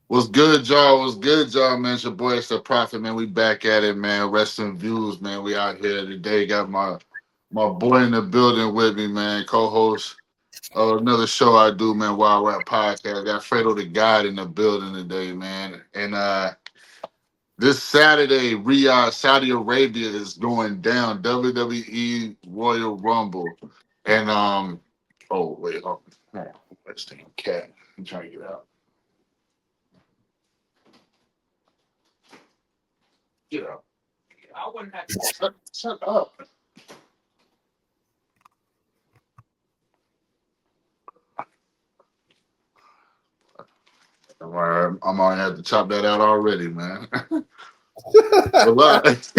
What's good, y'all? What's good, y'all, man? It's your boy, it's the Prophet, man. We back at it, man. Resting views, man. We out here today. Got my boy in the building with me, man. Co-host of another show I do, man. Wild Rap Podcast. Got Fredo the God in the building today, man. And this Saturday, Riyadh, Saudi Arabia is going down. WWE Royal Rumble, and oh wait, let's take a cat. I'm trying to get out. Get out. I wouldn't have to shut up. I'm gonna have to chop that out already, man. But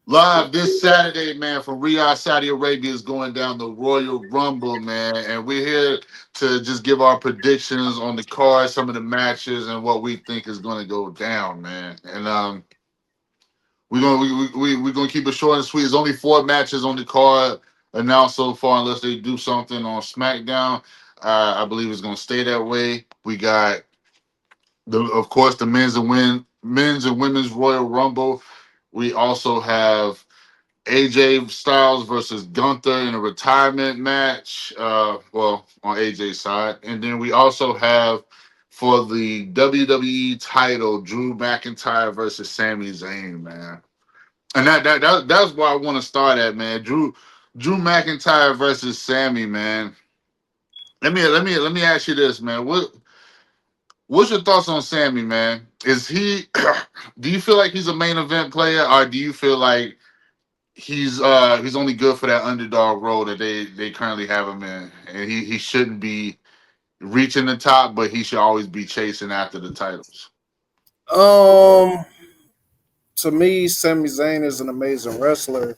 live this Saturday, man, from Riyadh, Saudi Arabia is going down the Royal Rumble, man, and we're here to just give our predictions on the card, some of the matches, and what we think is going to go down, man. And we're gonna keep it short and sweet. There's only 4 matches on the card announced so far, unless they do something on SmackDown. I believe it's gonna stay that way. We got of course, the men's and women's Royal Rumble. We also have AJ Styles versus Gunther in a retirement match. Well, on AJ's side, and then we also have for the WWE title, Drew McIntyre versus Sami Zayn, man. And that's where I want to start at, man. Drew McIntyre versus Sammy, man. Let me ask you this, man. What's your thoughts on Sammy, man? Is he? Do you feel like he's a main event player, or do you feel like he's only good for that underdog role that they currently have him in, and he shouldn't be reaching the top, but he should always be chasing after the titles. Um, to me, Sami Zayn is an amazing wrestler.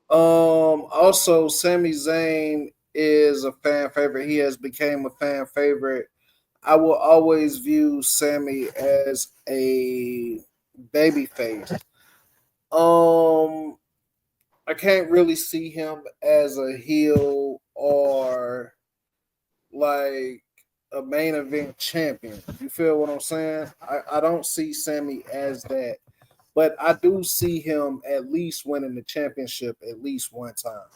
Also, Sami Zayn is a fan favorite. He has become a fan favorite. I will always view Sammy as a baby face. Um, I can't really see him as a heel or like a main event champion. You feel what I'm saying? I don't see Sammy as that. But I do see him at least winning the championship at least one time.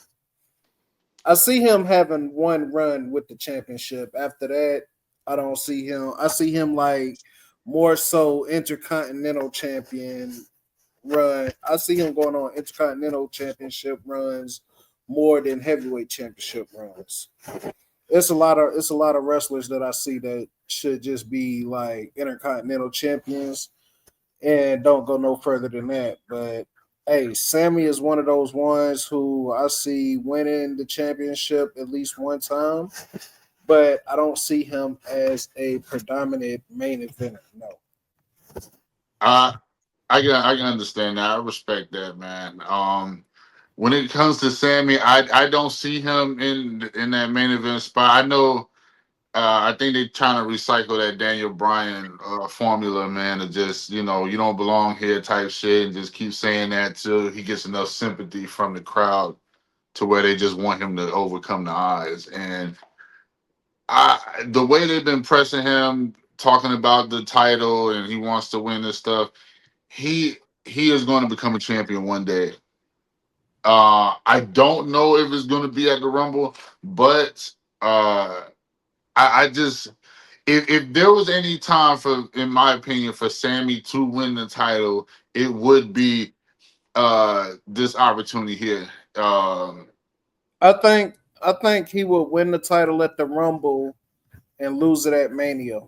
I see him having one run with the championship. After that, I don't see him. I see him like more so intercontinental champion run. I see him going on intercontinental championship runs more than heavyweight championship runs. It's a lot of wrestlers that I see that should just be like intercontinental champions and don't go no further than that. But hey, Sammy is one of those ones who I see winning the championship at least one time, but I don't see him as a predominant main eventer. No. I I can understand that. I respect that, man. When it comes to Sammy, I don't see him in that main event spot. I know. I think they're trying to recycle that Daniel Bryan formula, man, to just, you don't belong here type shit and just keep saying that till he gets enough sympathy from the crowd to where they just want him to overcome the odds. And the way they've been pressing him, talking about the title and he wants to win this stuff, he he is going to become a champion one day. I don't know if it's going to be at the Rumble, but I just if there was any time for, in my opinion, for Sammy to win the title, it would be this opportunity here. I think he will win the title at the Rumble and lose it at Mania.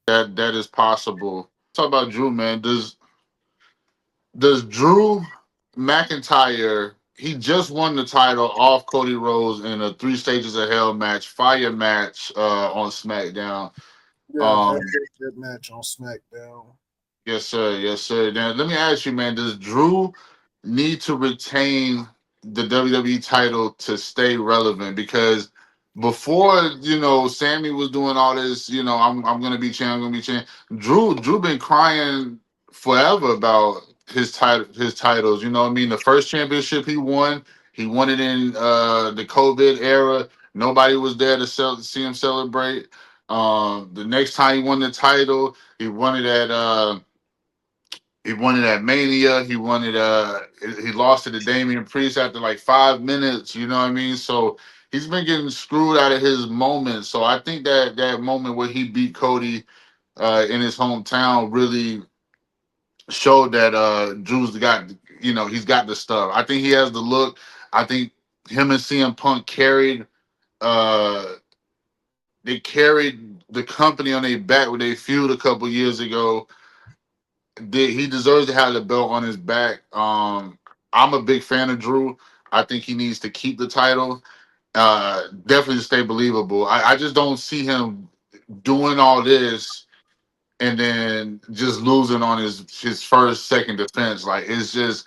That is possible. Talk about Drew, man. Does Drew McIntyre? He just won the title off Cody Rhodes in a Three Stages of Hell match, fire match on SmackDown. Yeah, that Um, was a good match on SmackDown. yes, sir. Yes, sir. Now, let me ask you, man. Does Drew need to retain the WWE title to stay relevant? Because before, Sammy was doing all this, I'm gonna be champ, I'm gonna be champ. Drew been crying forever about his titles. You know what I mean? The first championship he won it in the COVID era. Nobody was there to see him celebrate. The next time he won the title, he won it at Mania. He lost to the Damian Priest after like 5 minutes. You know what I mean? So he's been getting screwed out of his moments. So I think that moment where he beat Cody in his hometown really showed that Drew's got, he's got the stuff. I think he has the look. I think him and CM Punk uh they carried the company on their back when they feud a couple years ago. He deserves to have the belt on his back. I'm a big fan of Drew. I think he needs to keep the title. Definitely to stay believable. I just don't see him doing all this and then just losing on his first second defense. Like it's just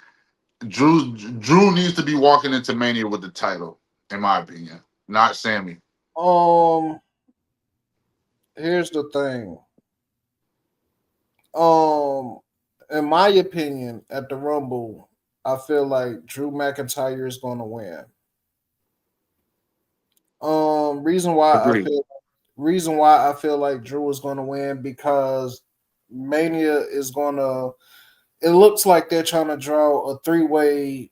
Drew needs to be walking into Mania with the title, in my opinion, not Sammy. Um, here's the thing. Um, in my opinion, at the Rumble, I feel like Drew McIntyre is going to win. Reason why I Agreed. feel reason why I feel like Drew is going to win because Mania is going to. It looks like they're trying to draw a three way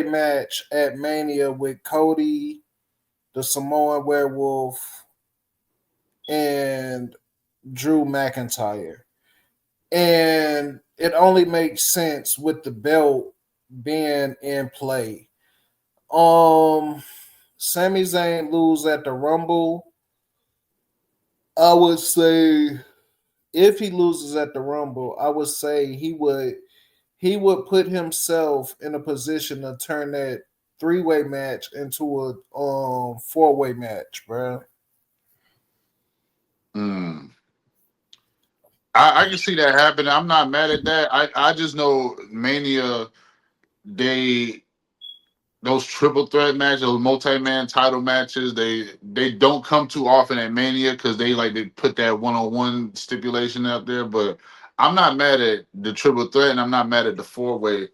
match at Mania with Cody, the Samoan Werewolf, and Drew McIntyre. And it only makes sense with the belt being in play. Um, Sami Zayn lose at the Rumble. I would say if he loses at the Rumble, I would say he would put himself in a position to turn that three-way match into a four-way match, bro. Mm. I can see that happening. I'm not mad at that. I just know Mania, they those triple threat matches, those multi-man title matches, they don't come too often at Mania because they put that one-on-one stipulation out there. But I'm not mad at the triple threat, and I'm not mad at the four-way.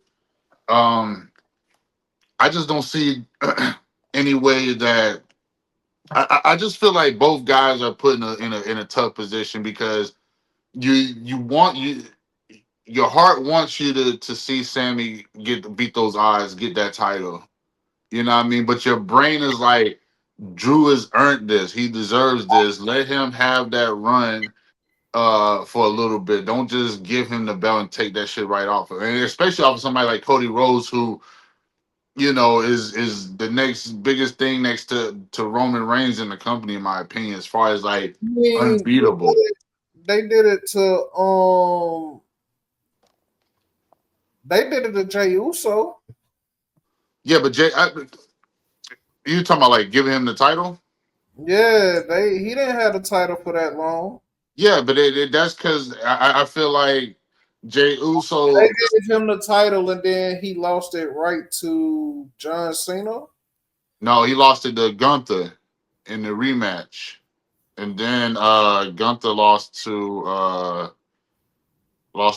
Um, I just don't see any way that I just feel like both guys are put in a tough position because you want you your heart wants you to see Sammy beat those odds, get that title. You know what I mean? But your brain is like, Drew has earned this. He deserves this. Let him have that run for a little bit. Don't just give him the belt and take that shit right off of him. And especially off of somebody like Cody Rhodes, who, is the next biggest thing next to Roman Reigns in the company, in my opinion, as far as like I mean, unbeatable. they did it to they did it to Jey Uso. Yeah, but you talking about like giving him the title? Yeah, he didn't have the title for that long. Yeah, but that's because I feel like Jay They Uso. gave him the title and then he lost it right to John Cena. No, he lost it to Gunther in the rematch, and then Gunther lost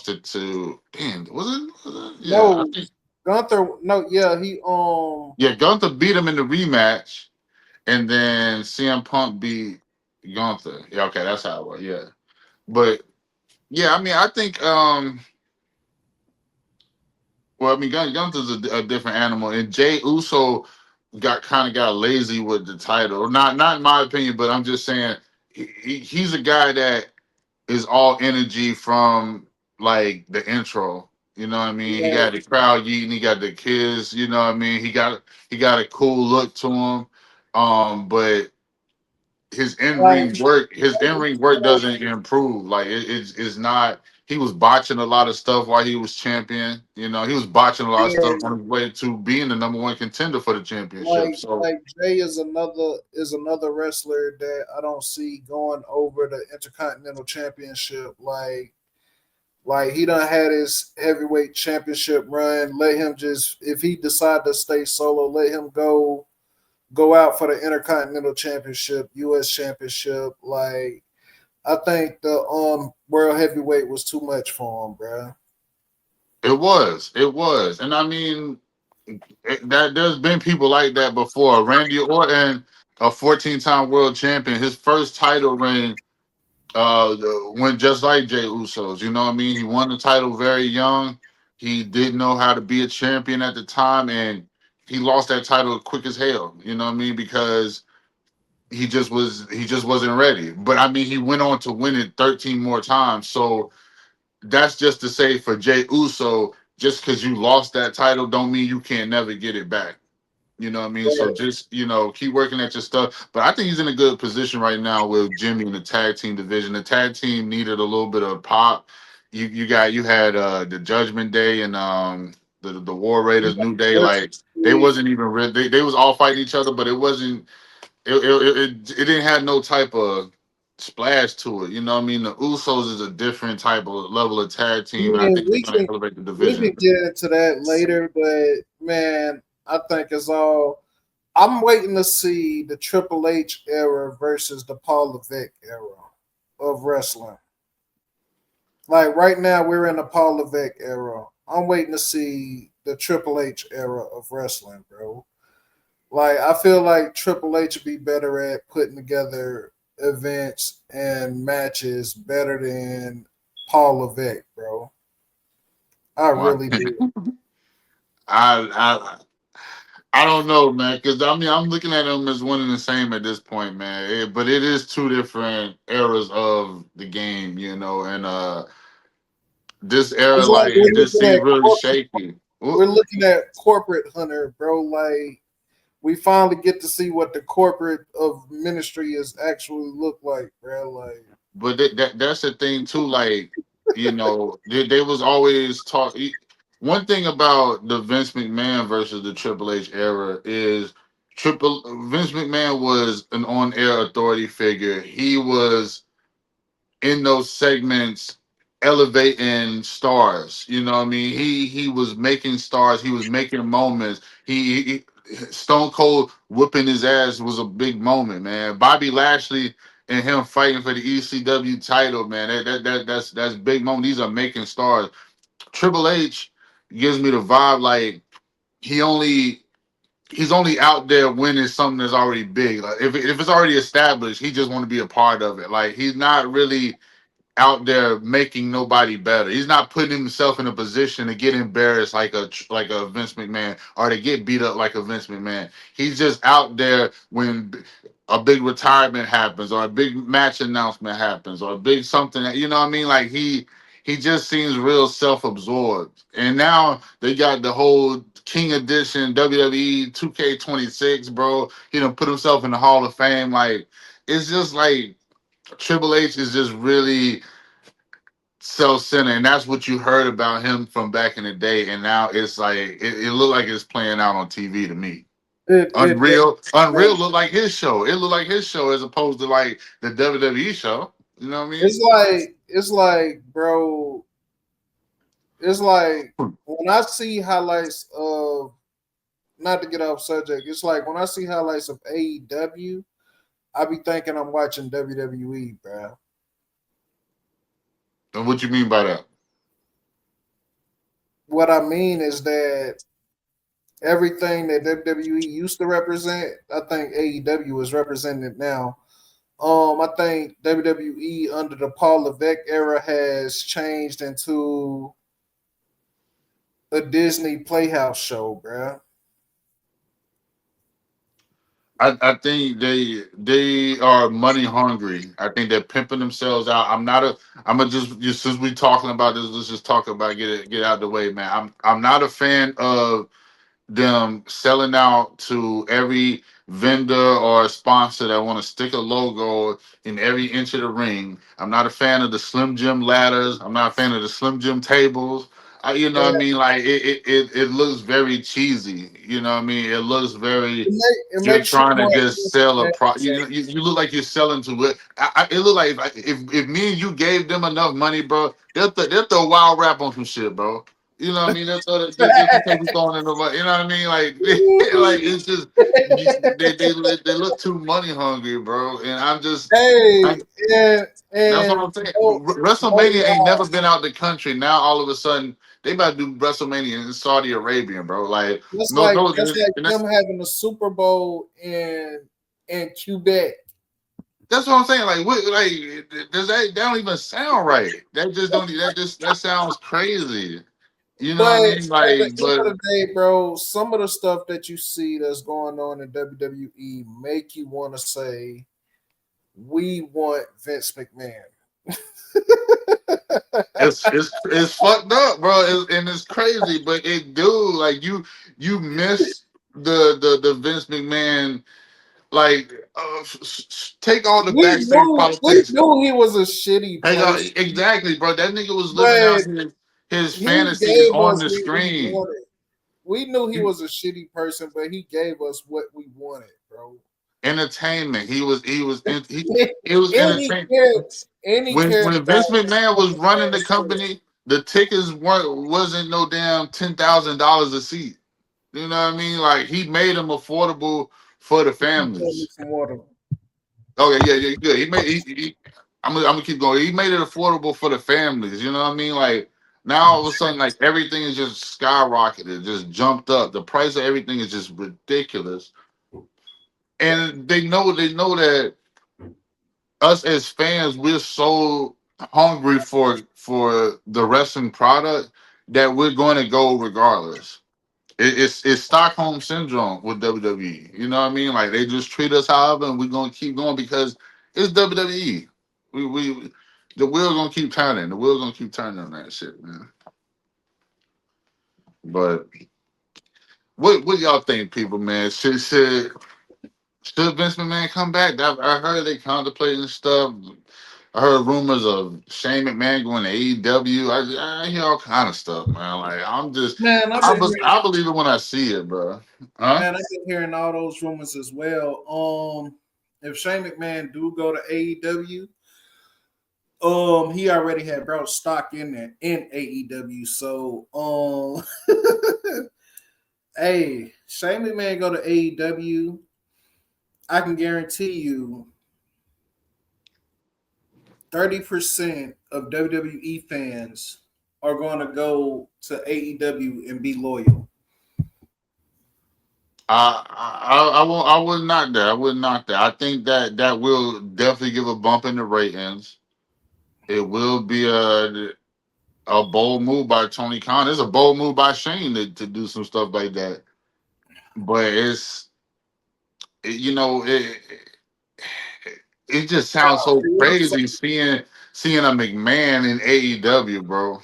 it to. Damn, was it? Yeah, I No, think. Gunther. No, yeah, he Yeah, Gunther beat him in the rematch, and then CM Punk beat Gunther. Yeah, okay, that's how it was. Yeah, but yeah, I mean, I think well, I mean, Gunther's a different animal, and Jay Uso got lazy with the title. Not in my opinion, but I'm just saying he's a guy that is all energy from like the intro. You know what I mean? He got the crowd yeeting, he got the kids. You know what I mean? He got a cool look to him. But like, his in ring work doesn't improve. Like it's not. He was botching a lot of stuff while he was champion. He was botching a lot of stuff on his way to being the number one contender for the championship. So like Jay is another wrestler that I don't see going over the Intercontinental Championship. Like he done had his heavyweight championship run. Let him just if he decide to stay solo, let him go out for the Intercontinental Championship, US Championship. Like I think the world heavyweight was too much for him, bro. it was, and I mean that there's been people like that before. Randy Orton. a 14-time world champion. His first title reign went just like Jay Uso's. You know what I mean? He won the title very young. He didn't know how to be a champion at the time, and he lost that title quick as hell. You know what I mean? Because he just wasn't ready. But I mean, he went on to win it 13 more times. So that's just to say for Jay Uso, just because you lost that title, don't mean you can't never get it back. You know what I mean? So just, keep working at your stuff. But I think he's in a good position right now with Jimmy in the tag team division. The tag team needed a little bit of pop. You had the Judgment Day and the War Raiders New Day. Like they wasn't even they was all fighting each other, but it wasn't it didn't have no type of splash to it. You know what I mean? The Usos is a different type of level of tag team, and I Man, think it's gonna elevate the we can division. get into that later, but man, I think it's all. I'm waiting to see the Triple H era versus the Paul Levesque era of wrestling. Like right now, we're in the Paul Levesque era. I'm waiting to see the Triple H era of wrestling, bro. Like I feel like Triple H would be better at putting together events and matches better than Paul Levesque, bro. I Wow. really do. I I don't know, man, because I mean I'm looking at them as one and the same at this point, man. But it is two different eras of the game, and this era, It's like like it just seems really shaky. we're looking at corporate Hunter, bro. Like we finally get to see what the corporate of ministry is actually look like, bro. Like But that's the thing too. Like, they was always talk. One thing about the Vince McMahon versus the Triple H era is Triple Vince McMahon was an on-air authority figure. He was in those segments elevating stars. You know what I mean? He was making stars. He was making moments. Stone Cold whooping his ass was a big moment, man. Bobby Lashley and him fighting for the ECW title, man. That's big moment. These are making stars. Triple H gives me the vibe like he only he's only out there winning something that's already big. Like if it's already established, he just want to be a part of it. Like he's not really out there making nobody better. He's not putting himself in a position to get embarrassed like a Vince McMahon or to get beat up like a Vince McMahon. He's just out there when a big retirement happens or a big match announcement happens or a big something that, you know what I mean? Like he just seems real self-absorbed. And now they got the whole King Edition WWE 2K26, bro. He done put himself in the Hall of Fame. Like it's just like Triple H is just really self-centered, and that's what you heard about him from back in the day. And now it's like it looked like it's playing out on TV to me. it Unreal looked like his show. It looked like his show as opposed to like the WWE show. You know what I mean? it's like, bro. It's like when I see highlights of not to get off subject. It's like when I see highlights of AEW, I be thinking I'm watching WWE, bro. And what you mean by that? What I mean is that everything that WWE used to represent, I think AEW is represented now. I think WWE under the Paul Levesque era has changed into a Disney Playhouse show, bro. I think they are money hungry. I think they're pimping themselves out. I'm gonna just since we talking about this, let's just talk about get out of the way, man. I'm not a fan of them selling out to every vendor or sponsor that want to stick a logo in every inch of the ring. I'm not a fan of the Slim Jim ladders. I'm not a fan of the Slim Jim tables. You know what I mean? Like it looks very cheesy. You know what I mean? It looks very It you're makes you trying to more just sell a pro. interested. You look like you're selling to it. It look like if me and you gave them enough money, bro, they'll throw wild rap on some shit, bro. You know what I mean? That's all just because we throwing in the you know what I mean? Like like it's just they look too money hungry, bro. And Hey, I'm that's what and I'm saying. no, no WrestleMania ain't lie. never been out the country. Now all of a sudden they about to do WrestleMania in Saudi Arabia, bro. Like no, no, That's like and them having the Super Bowl and Quebec. That's what I'm saying. Like, what? Like, does that don't even sound right? That just don't. That sounds crazy. You know what I But mean? at the Like, end but of the day, bro, some of the stuff that you see that's going on in WWE make you want to say, "We want Vince McMahon." it's fucked up, bro, and it's crazy. But it do like you miss the Vince McMahon like take all the backstage We politics. knew he was a shitty Take all person, exactly, bro. That nigga was living but out his he fantasies gave on us the what we screen. wanted. We knew he was a shitty person, but he gave us what we wanted, bro. Entertainment. He was Any entertainment. character, any When character Vince out McMahon was of running man the said, company, the tickets wasn't no damn $10,000 a seat. You know what I mean? Like he made them affordable for the "Pour me families. some water." Okay, yeah, good. I'm gonna keep going. He made it affordable for the families. You know what I mean? Like now all of a sudden, like everything is just skyrocketed, just jumped up. The price of everything is just ridiculous, and they know that us as fans, we're so hungry for the wrestling product that we're going to go regardless. It's Stockholm syndrome with WWE. You know what I mean? Like they just treat us however, and we're gonna keep going because it's WWE. We the wheel's gonna keep turning. The wheel's gonna keep turning on that shit, man. But what y'all think, people, man? Should Vince McMahon come back? I heard they contemplating stuff. I heard rumors of Shane McMahon going to AEW. I hear all kind of stuff, man. Like Man, I've been hearing, I believe it when I see it, bro. Huh? man, I've been hearing all those rumors as well. If Shane McMahon do go to AEW, he already had brought stock in there in AEW. So, hey, Shane McMahon go to AEW, I can guarantee you 30% of WWE fans are going to go to AEW and be loyal. I would knock that. I would knock that. I think that will definitely give a bump in the ratings. It will be a bold move by Tony Khan. It's a bold move by Shane to do some stuff like that. But you know it just sounds so crazy seeing a McMahon in AEW, bro.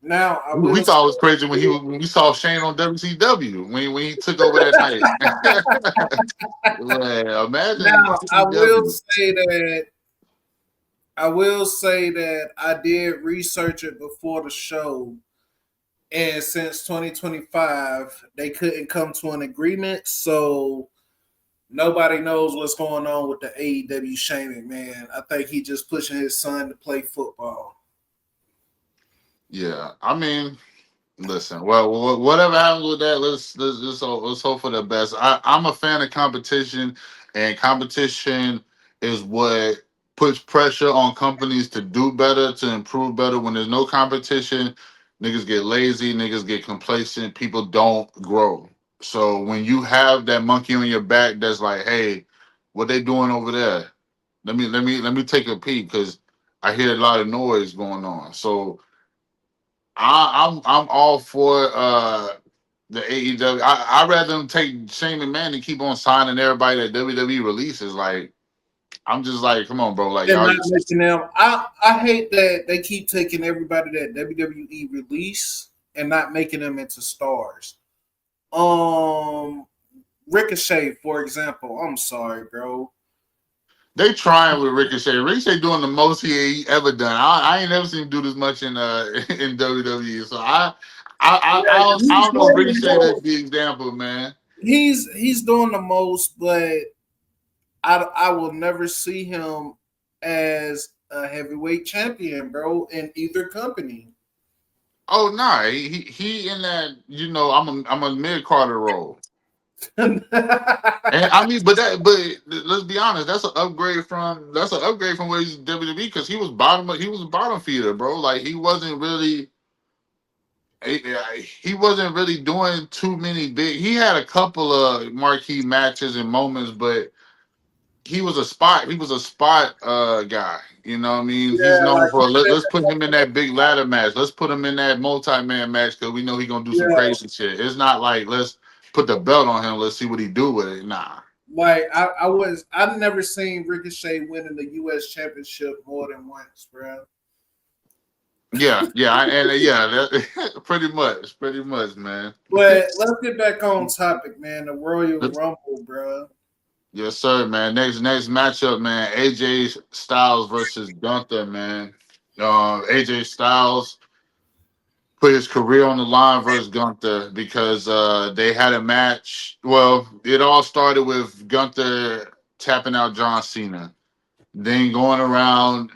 Now, I We will thought it was say, crazy when we saw Shane on WCW when he took over that night. Well, imagine now WCW. I will say that I did research it before the show, and since 2025, they couldn't come to an agreement, so nobody knows what's going on with the AEW Shane McMahon. I think he just pushing his son to play football. Yeah, I mean, listen. Well, whatever happens with that, let's hope for the best. I'm a fan of competition, and competition is what puts pressure on companies to do better, to improve better. When there's no competition, niggas get lazy, niggas get complacent, people don't grow. So when you have that monkey on your back, that's like, hey, what they doing over there? Let me take a peek because I hear a lot of noise going on. So I'm all for the AEW. I'd rather them take Shane McMahon and keep on signing everybody that WWE releases. Like I'm just like, come on, bro. Like And y'all, not making them. I hate that they keep taking everybody that WWE release and not making them into stars. Um, Ricochet, for example. I'm sorry, bro. they trying with Ricochet. Ricochet doing the most he ever done. I ain't never seen him do this much in in WWE. So I He's don't know if doing the Ricochet that's most. the example, man. He's doing the most, but I will never see him as a heavyweight champion, bro, in either company. Oh nah, he in that I'm a mid Carter role. And I mean, but let's be honest, that's an upgrade from where he's WWE because he was bottom feeder, bro. Like he wasn't really he wasn't really doing too many big. He had a couple of marquee matches and moments, but he was a spot guy. You know what I mean? He's Yeah, known like for let's put him in that big ladder match. Let's put him in that multi-man match because we know he gonna do some yeah, crazy shit. It's not like let's put the belt on him. Let's see what he do with it. Nah. like I've never seen Ricochet winning the U.S. Championship more than once, bro. Pretty much, man. But let's get back on topic, man. The Royal Rumble, bro. Yes, sir, man. Next matchup, man. AJ Styles versus Gunther, man. AJ Styles put his career on the line versus Gunther because they had a match. Well, it all started with Gunther tapping out John Cena, then going around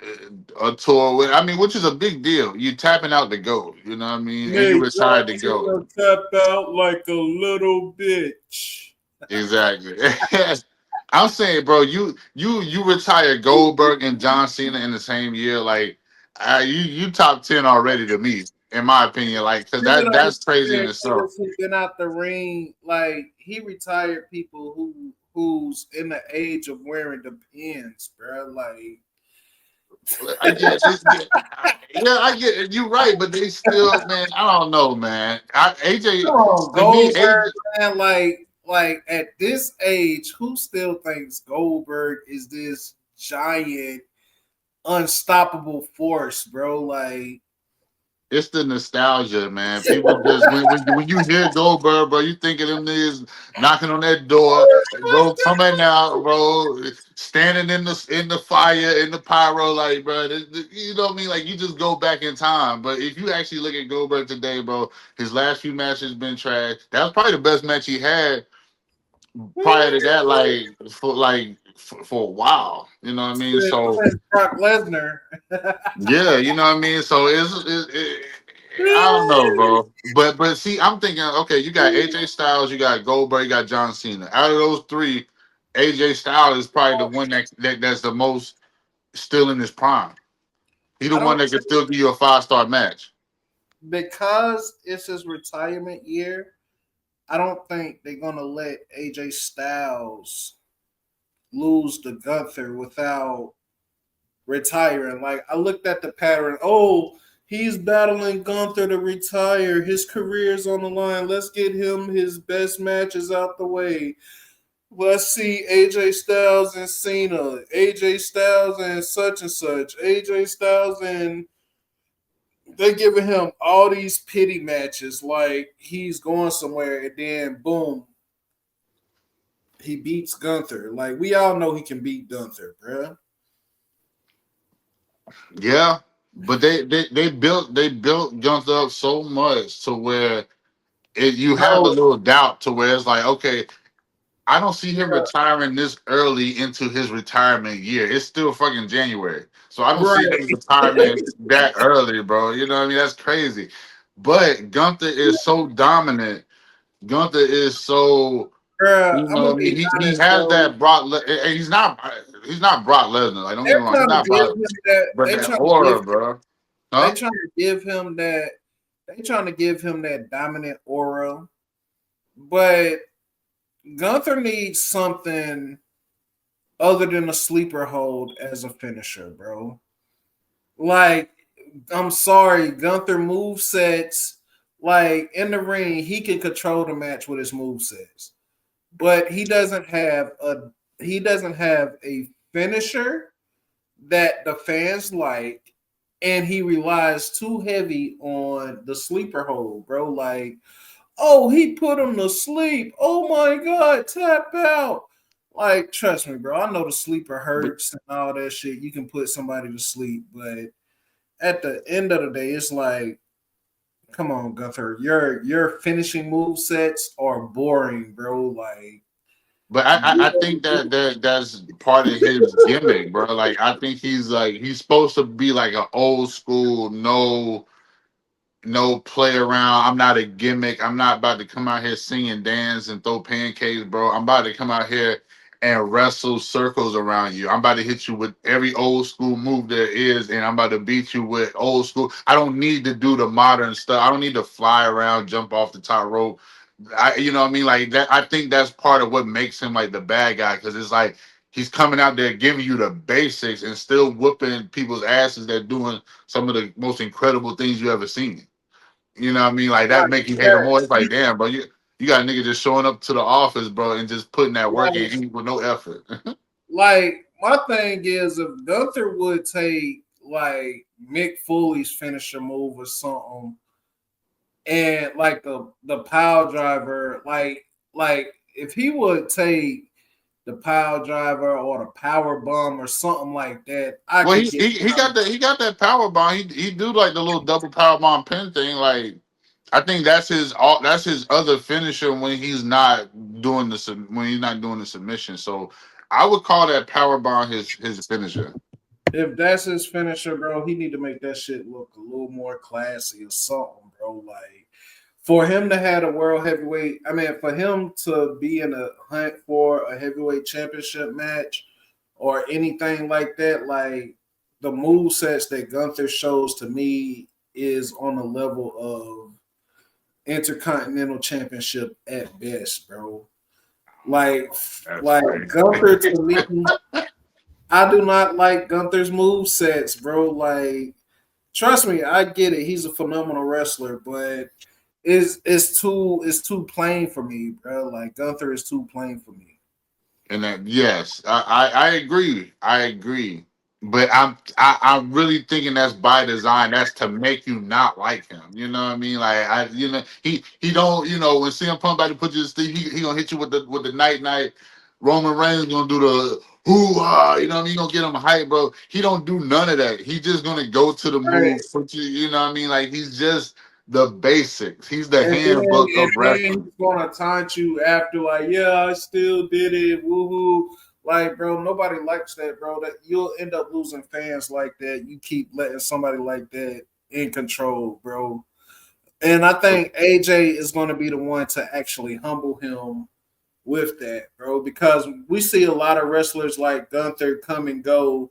a tour with. I mean, which is a big deal. You tapping out the GOAT, you know what I mean, and you Made John retired the GOAT. Cena tap out like a little bitch. Exactly. I'm saying, bro, you retire Goldberg and John Cena in the same year, like you top 10 already to me, in my opinion, like because Nigga don't that's crazy in respect itself. niggas who been out the ring. Like he retired people who's in the age of wearing the pins, bro. Like I get it. Yeah, I get it. You're right, but they still, man. I don't know, man. AJ come on, to me, AJ. Goldberg, man. Like at this age, who still thinks Goldberg is this giant, unstoppable force, bro? Like It's the nostalgia, man. People just when you hear Goldberg, bro, you think of them niggas knocking on that door, bro, coming out, bro, standing in the fire, in the pyro, like, bro, you know what I mean? Like, you just go back in time. But if you actually look at Goldberg today, bro, his last few matches been trash. That was probably the best match he had prior to that, for a while. You know what I mean? So. Brock Lesnar. Yeah, you know what I mean. So I don't know, bro. But see, I'm thinking, okay, you got AJ Styles, you got Goldberg, you got John Cena. Out of those three, AJ Styles is probably the one that's the most still in his prime. He the I one don't that can still give you a 5-star match. because it's his retirement year. I don't think they're gonna let AJ Styles lose to Gunther without retiring. Like I looked at the pattern. Oh, he's battling Gunther to retire. His career's on the line. Let's get him his best matches out the way. Let's see AJ Styles and Cena, AJ Styles and such and such, AJ Styles and they giving him all these pity matches like he's going somewhere and then boom, he beats Gunther. Like we all know he can beat Gunther, bro. Yeah, but they built Gunther up so much to where you have a No, little doubt to where it's like, okay, I don't see him yeah, retiring this early into his retirement year. It's still fucking January. So I don't see him right. retirement that early, bro. You know what I mean? That's crazy. But Gunther is so dominant. Gunther is so, Bruh, you I'm know gonna what I mean? be He honest, has bro. that and he's not Brock Lesnar. Like, don't get me They're wrong, he's trying to not give Brock, him that. but They that trying to give. aura, bro. They Huh? trying to give him that. They trying to give him that dominant aura, but Gunther needs something other than a sleeper hold as a finisher, bro. Like, I'm sorry, Gunther move sets. Like in the ring, he can control the match with his move sets, but he doesn't have a finisher that the fans like, and he relies too heavy on the sleeper hold, bro. Like, oh, he put him to sleep. Oh my god, tap out. Like, trust me, bro. I know the sleeper But hurts and all that shit. You can put somebody to sleep, but at the end of the day, it's like, come on, Gunther. Your finishing move sets are boring, bro. Like, But I think that's part of his gimmick, bro. Like I think he's supposed to be like an old school, no play around. I'm not a gimmick. I'm not about to come out here sing and dance and throw pancakes, bro. I'm about to come out here and wrestle circles around you. I'm about to hit you with every old school move there is, and I'm about to beat you with old school. I don't need to do the modern stuff. I don't need to fly around, jump off the top rope. You know what I mean? Like that. I think that's part of what makes him like the bad guy, because it's like he's coming out there giving you the basics and still whooping people's asses that doing some of the most incredible things you ever seen. You know what I mean? Like that make you hate him more. It's like, damn, bro, you got a nigga just showing up to the office, bro, and just putting that work like, in with no effort. like my thing is, if Gunther would take like Mick Foley's finisher move or something, and like the power driver, like if he would take the power driver or the power bomb or something like that, I Well, could get behind. he got that power bomb. He do like the little double power bomb pin thing. Like I think that's his other finisher when he's not doing when he's not doing the submission. So I would call that power bomb his finisher. If that's his finisher, bro, he need to make that shit look a little more classy or something, bro. Like for him to have a world heavyweight, I mean, for him to be in a hunt for a heavyweight championship match or anything like that, like the move sets that Gunther shows to me is on the level of intercontinental championship at best, bro. Like, That's like crazy. Gunther to me, I do not like Gunther's move sets, bro. Like, trust me, I get it. He's a phenomenal wrestler, but it's too plain for me, bro. Like Gunther is too plain for me. And that yes, I agree. I agree. But I'm really thinking that's by design. That's to make you not like him. You know what I mean? Like he don't, when CM Punk about to put you to sleep, he gonna hit you with the night. Roman Reigns gonna do the hoo ha, you know what I mean? He gonna get him hype, bro. He don't do none of that. He just gonna go to the Right. move, put you know what I mean? Like he's just the basics. He's the And then handbook and of then wrestling. he's gonna taunt you after like, yeah, I still did it, woohoo. Like, bro, nobody likes that, bro. That you'll end up losing fans like that. You keep letting somebody like that in control, bro. And I think AJ is going to be the one to actually humble him with that, bro, because we see a lot of wrestlers like Gunther come and go.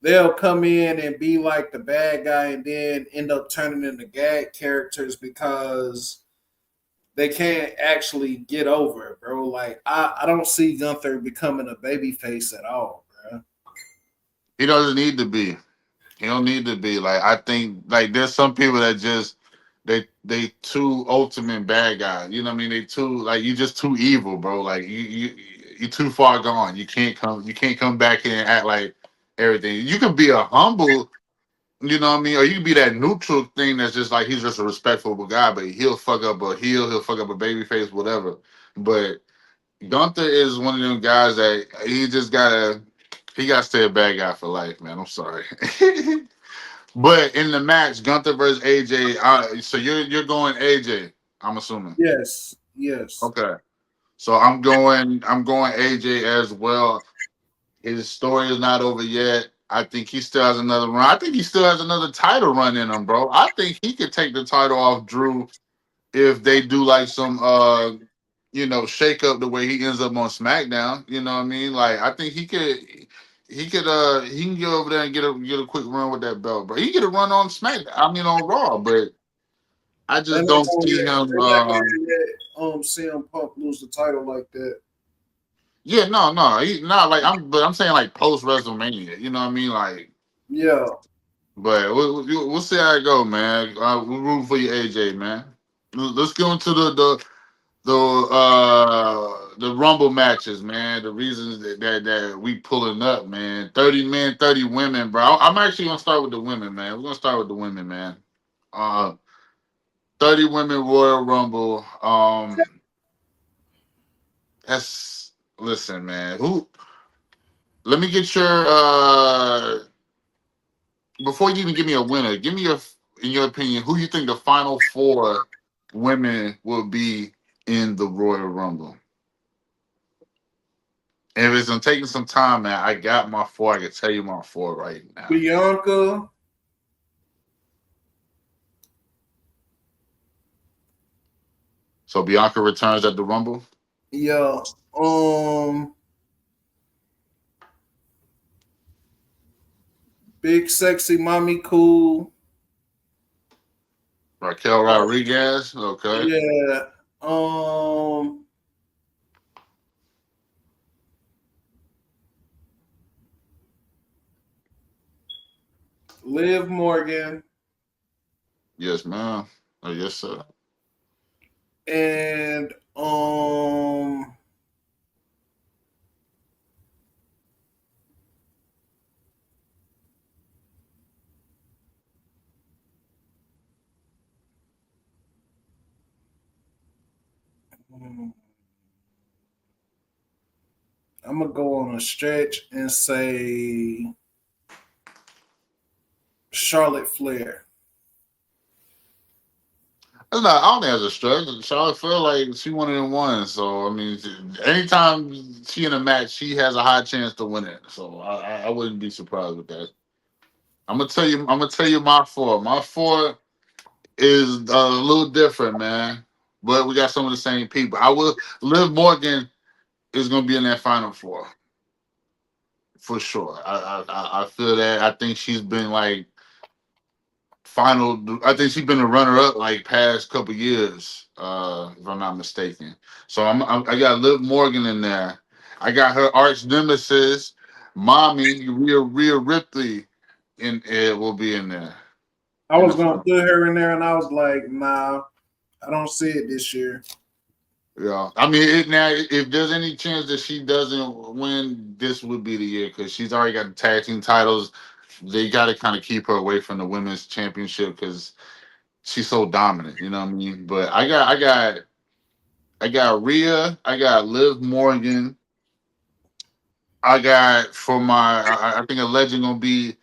They'll come in and be like the bad guy and then end up turning into gag characters because they can't actually get over it, bro. Like I don't see Gunther becoming a baby face at all, bro. He doesn't need to be. He don't need to be. Like I think like there's some people that just they too ultimate bad guys. You know what I mean? They too like you just too evil, bro. Like you too far gone. You can't come back here and act like everything. You can be a humble, you know what I mean? Or you can be that neutral thing that's just like he's just a respectful guy, but he'll fuck up a heel, he'll fuck up a baby face, whatever. But Gunther is one of them guys that he gotta stay a bad guy for life, man. I'm sorry. But in the match, Gunther versus AJ. So you're going AJ. I'm assuming. Yes, yes, Okay. So I'm going AJ as well. His story is not over yet. I think he still has another run. I think he still has another title run in him, bro. I think he could take the title off Drew if they do like some shake up the way he ends up on SmackDown. You know what I mean? Like I think he can get over there and get a quick run with that belt, bro. He get a run on SmackDown. I mean on Raw, but I they're just not don't gonna see let him. they're not gonna let CM Punk lose the title like that. Yeah, no, he not like I'm saying like post WrestleMania. You know what I mean? Like, Yeah, but we'll see how it go, man. We're rooting for you, AJ, man. Let's go into the Rumble matches, man. The reasons that we pulling up, man. 30 men, 30 women, bro. I'm actually gonna start with the women, man. We're gonna start with the women, man. Uh 30 women Royal Rumble. That's listen, man. Who let me get your before you even give me a winner, give me in your opinion, who you think the final four women will be in the Royal Rumble. And if it's gonna take some time, man, I got my four. I can tell you my four right now. Bianca. So Bianca returns at the Rumble. Yeah. Um. Big sexy mommy cool. Raquel Rodriguez. Okay. Yeah. Um Liv Morgan Yes, ma'am. Oh, yes, sir. and I'm gonna go on a stretch and say Charlotte Flair. That's not, I don't think that's a stretch. Charlotte feel like she one of them ones. So I mean, anytime she in a match, she has a high chance to win it. So I wouldn't be surprised with that. I'm gonna tell you. I'm gonna tell you my four. My four is a little different, man. But we got some of the same people. I will. Liv Morgan is gonna be in that final four for sure. I feel that. I think she's been like final. I think she's been a runner up like past couple years, if I'm not mistaken. So I got Liv Morgan in there. I got her arch nemesis, mommy Rhea Ripley, in it will be in there I in was the gonna final. put her in there, and I was like, nah, I don't see it this year. Yeah, I mean, now if there's any chance that she doesn't win, this would be the year because she's already got the tag team titles. They got to kind of keep her away from the women's championship because she's so dominant. You know what I mean? But I got Rhea. I got Liv Morgan. I got for my. I think a legend gonna be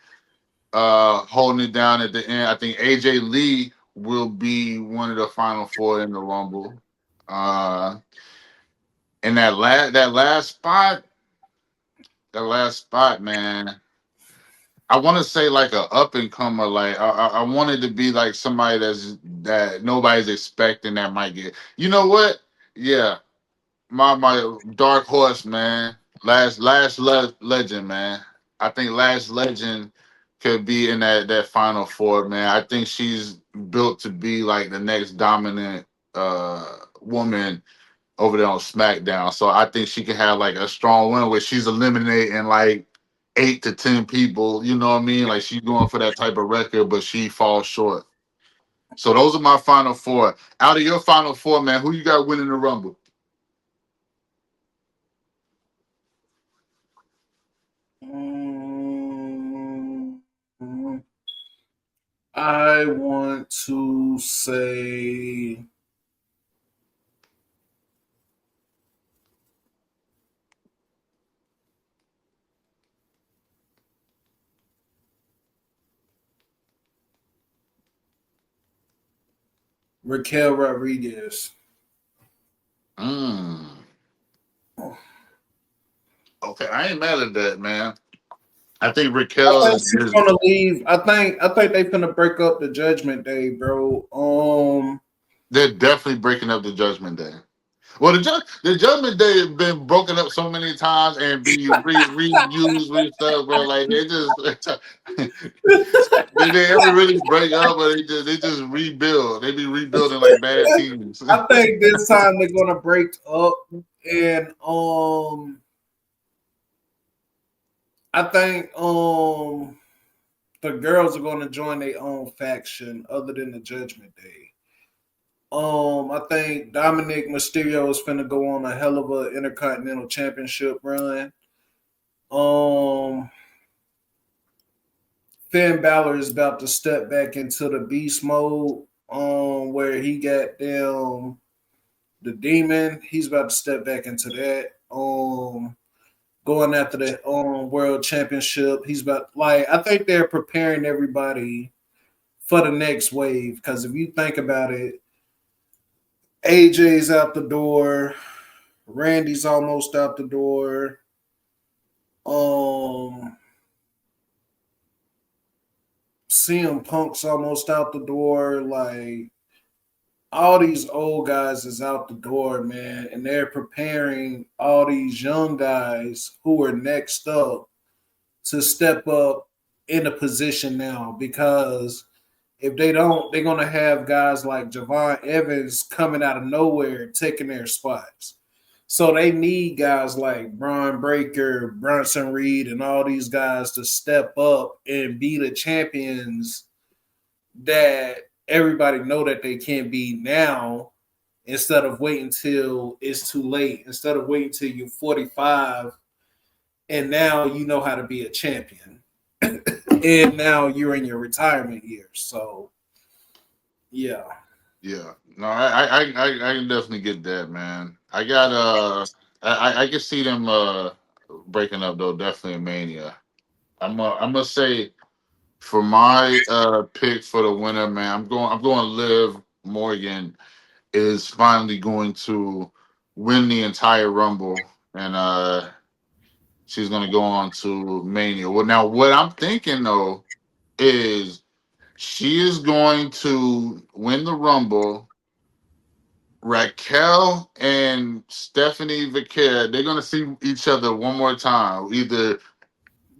holding it down at the end. I think AJ Lee will be one of the final four in the Rumble. Uh, and that last spot, man. I want to say like a up and comer. Like I wanted to be like somebody that nobody's expecting that might get. You know what? Yeah, my dark horse, man. Legend, man. I think Last Legend could be in that final four, man. I think she's built to be like the next dominant woman over there on SmackDown. So I think she can have like a strong win where she's eliminating like 8 to 10 people. You know what I mean? Like she's going for that type of record, but she falls short. So those are my final four. Out of your final four, man, who you got winning the Rumble? Mm, I want to say Raquel Rodriguez. Mm. Okay, I ain't mad at that, man. I think I Raquel think she's is gonna leave. I think they finna break up the Judgment Day, bro. they're definitely breaking up the Judgment Day. Well, the Judgment Day has been broken up so many times and be reused, re stuff, bro. Like they just they ever really break up, or they just rebuild. They be rebuilding like bad teams. I think this time they're gonna break up, and I think the girls are gonna join their own faction other than the Judgment Day. I think Dominic Mysterio is finna go on a hell of a Intercontinental Championship run. Um, Finn Balor is about to step back into the beast mode. Where he got them the demon. He's about to step back into that. Going after the world championship. He's about like I think they're preparing everybody for the next wave. Because if you think about it, AJ's out the door. Randy's almost out the door. Um, CM Punk's almost out the door. Like all these old guys is out the door, man, and they're preparing all these young guys who are next up to step up in a position now because if they don't, they're gonna have guys like Javon Evans coming out of nowhere taking their spots. So they need guys like Braun Breaker, Bronson Reed, and all these guys to step up and be the champions that everybody know that they can be now instead of waiting till it's too late. Instead of waiting till you're 45 and now you know how to be a champion. And now you're in your retirement years. So yeah. Yeah. No, I can definitely get that, man. I got I can see them breaking up though, definitely in Mania. I'm gonna say for my pick for the winner, man, I'm going Liv Morgan is finally going to win the entire Rumble, and she's gonna go on to Mania. Well, now what I'm thinking though is she is going to win the Rumble. Raquel and Stephanie Vicaire, they're gonna see each other one more time. Either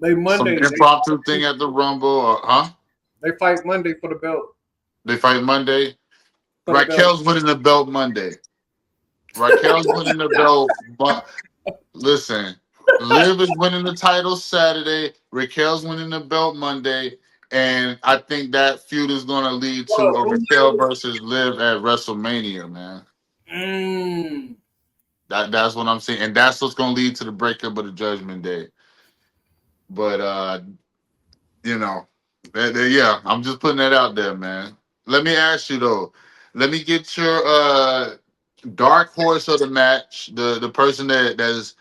They some Monday impromptu thing at the Rumble, or they fight Monday for the belt. they fight Monday. For the belt. Raquel's winning the belt Monday. Raquel's winning the belt. But listen, Liv is winning the title Saturday. Raquel's winning the belt Monday. And I think that feud is going to lead to a Raquel versus Liv at WrestleMania, man. Mm. That's what I'm saying. And that's what's going to lead to the breakup of the Judgment Day. But, you know, yeah, I'm just putting that out there, man. Let me ask you, though. Let me get your dark horse of the match, the person that is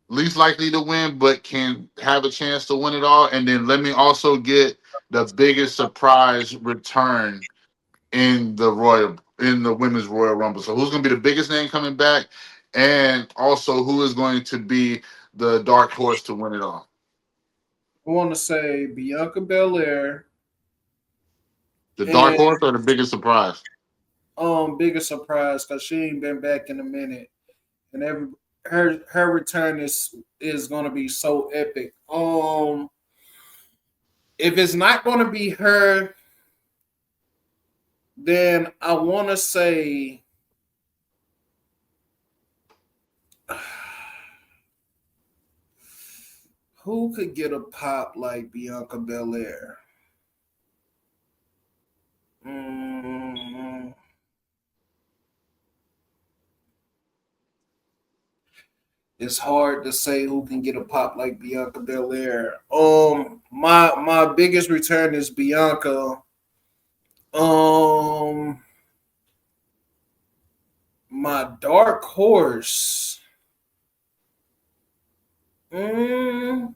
least likely to win, but can have a chance to win it all. And then let me also get the biggest surprise return in the women's Royal Rumble. So who's going to be the biggest name coming back, and also who is going to be the dark horse to win it all? I want to say Bianca Belair The dark and horse or the biggest surprise? biggest surprise because she ain't been back in a minute, and her return is gonna be so epic. If it's not gonna be her, then I want to say who could get a pop like Bianca Belair? Mm, it's hard to say who can get a pop like Bianca Belair. My biggest return is Bianca. Um, my dark horse. Mm,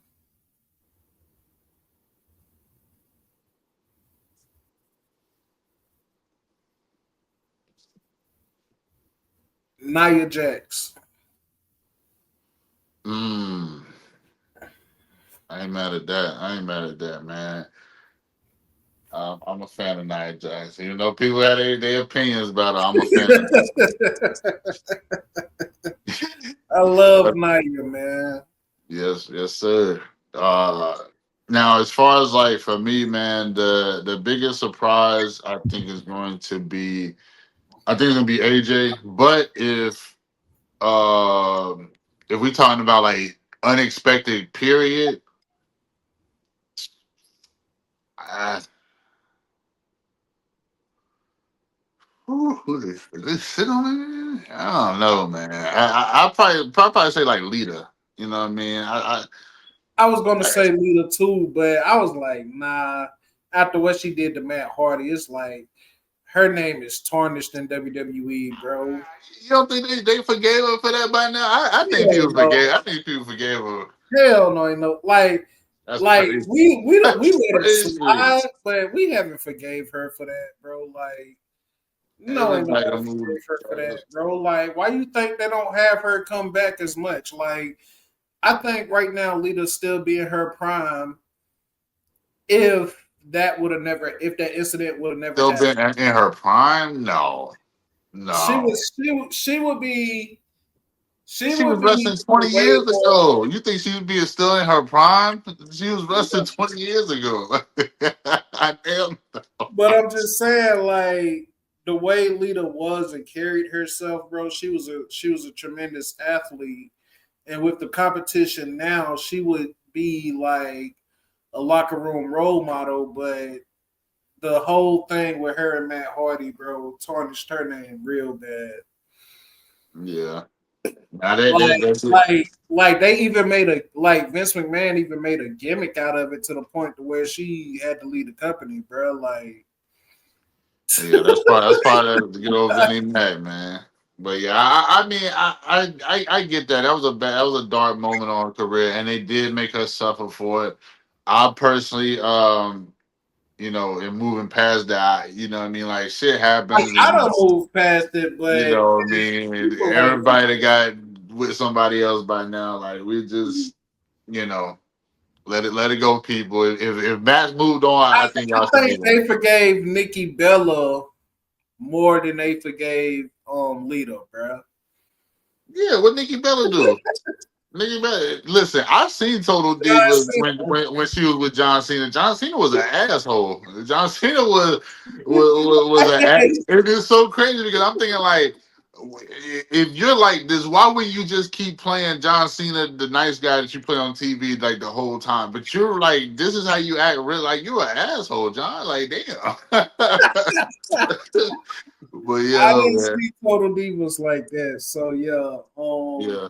Nia Jax. Mm, I ain't mad at that. I ain't mad at that, man. I'm a fan of Nia Jax. Even though people had their opinions about her, I'm a fan of I love her. Nia, man. Yes, yes, sir. Uh, Now, as far as like for me, man, the biggest surprise I think is going to be, I think it's gonna be AJ. But if we talking about like unexpected period, I, who they sit on it? I don't know, man. I probably say like Lita. You know what I mean? I was gonna I say Lita too, but I was like, nah. After what she did to Matt Hardy, it's like her name is tarnished in WWE, bro. you don't think they forgave her for that by now? I think Hell people no, forgave. I think people forgave her. hell no, no. That's Like crazy. we That's let it crazy. slide, but we haven't forgave her for that, bro. Like, It no, ain't looked like a nobody movie. forgave her for that, bro. Like, why you think they don't have her come back as much? Like, I think right now Lita's still be in her prime if if that incident would have never Still happened. been in her prime? No, She no. was she would be. She She was would be wrestling 20 way years more. ago. You think she would be still in her prime? She was wrestling 20 years ago. I damn. But I'm just saying, like the way Lita was and carried herself, bro. She was a tremendous athlete, and with the competition now, she would be like a locker room role model. But the whole thing with her and Matt Hardy, bro, tarnished her name real bad. Yeah. Now that's it. Like they even made a like Vince McMahon even made a gimmick out of it to the point to where she had to leave the company, bro. Like, Yeah, that's part to get over Vinny Mac, man. But yeah, I mean, I get that. That was a dark moment on her career, and they did make her suffer for it. I personally, in moving past that, you know what I mean, like shit happens, I and don't move past it, you but know what I mean. people like Everybody that got with somebody else by now, like we just, you know, let it go, people. If Matt's moved on, I think y'all I should think move on. they forgave Nikki Bella more than they forgave Lita, bro. Yeah, what Nikki Bella do? Nikki Bella, listen, I've seen Total Divas when she was with John Cena. John Cena was an asshole. John Cena was an ass. It is so crazy because I'm thinking like, if you're like this, why would you just keep playing John Cena, the nice guy that you play on TV like the whole time? But you're like, this is how you act. Really, like you're an asshole, John. Like damn. But I yeah, didn't man. see Total Divas like that. So yeah. Yeah.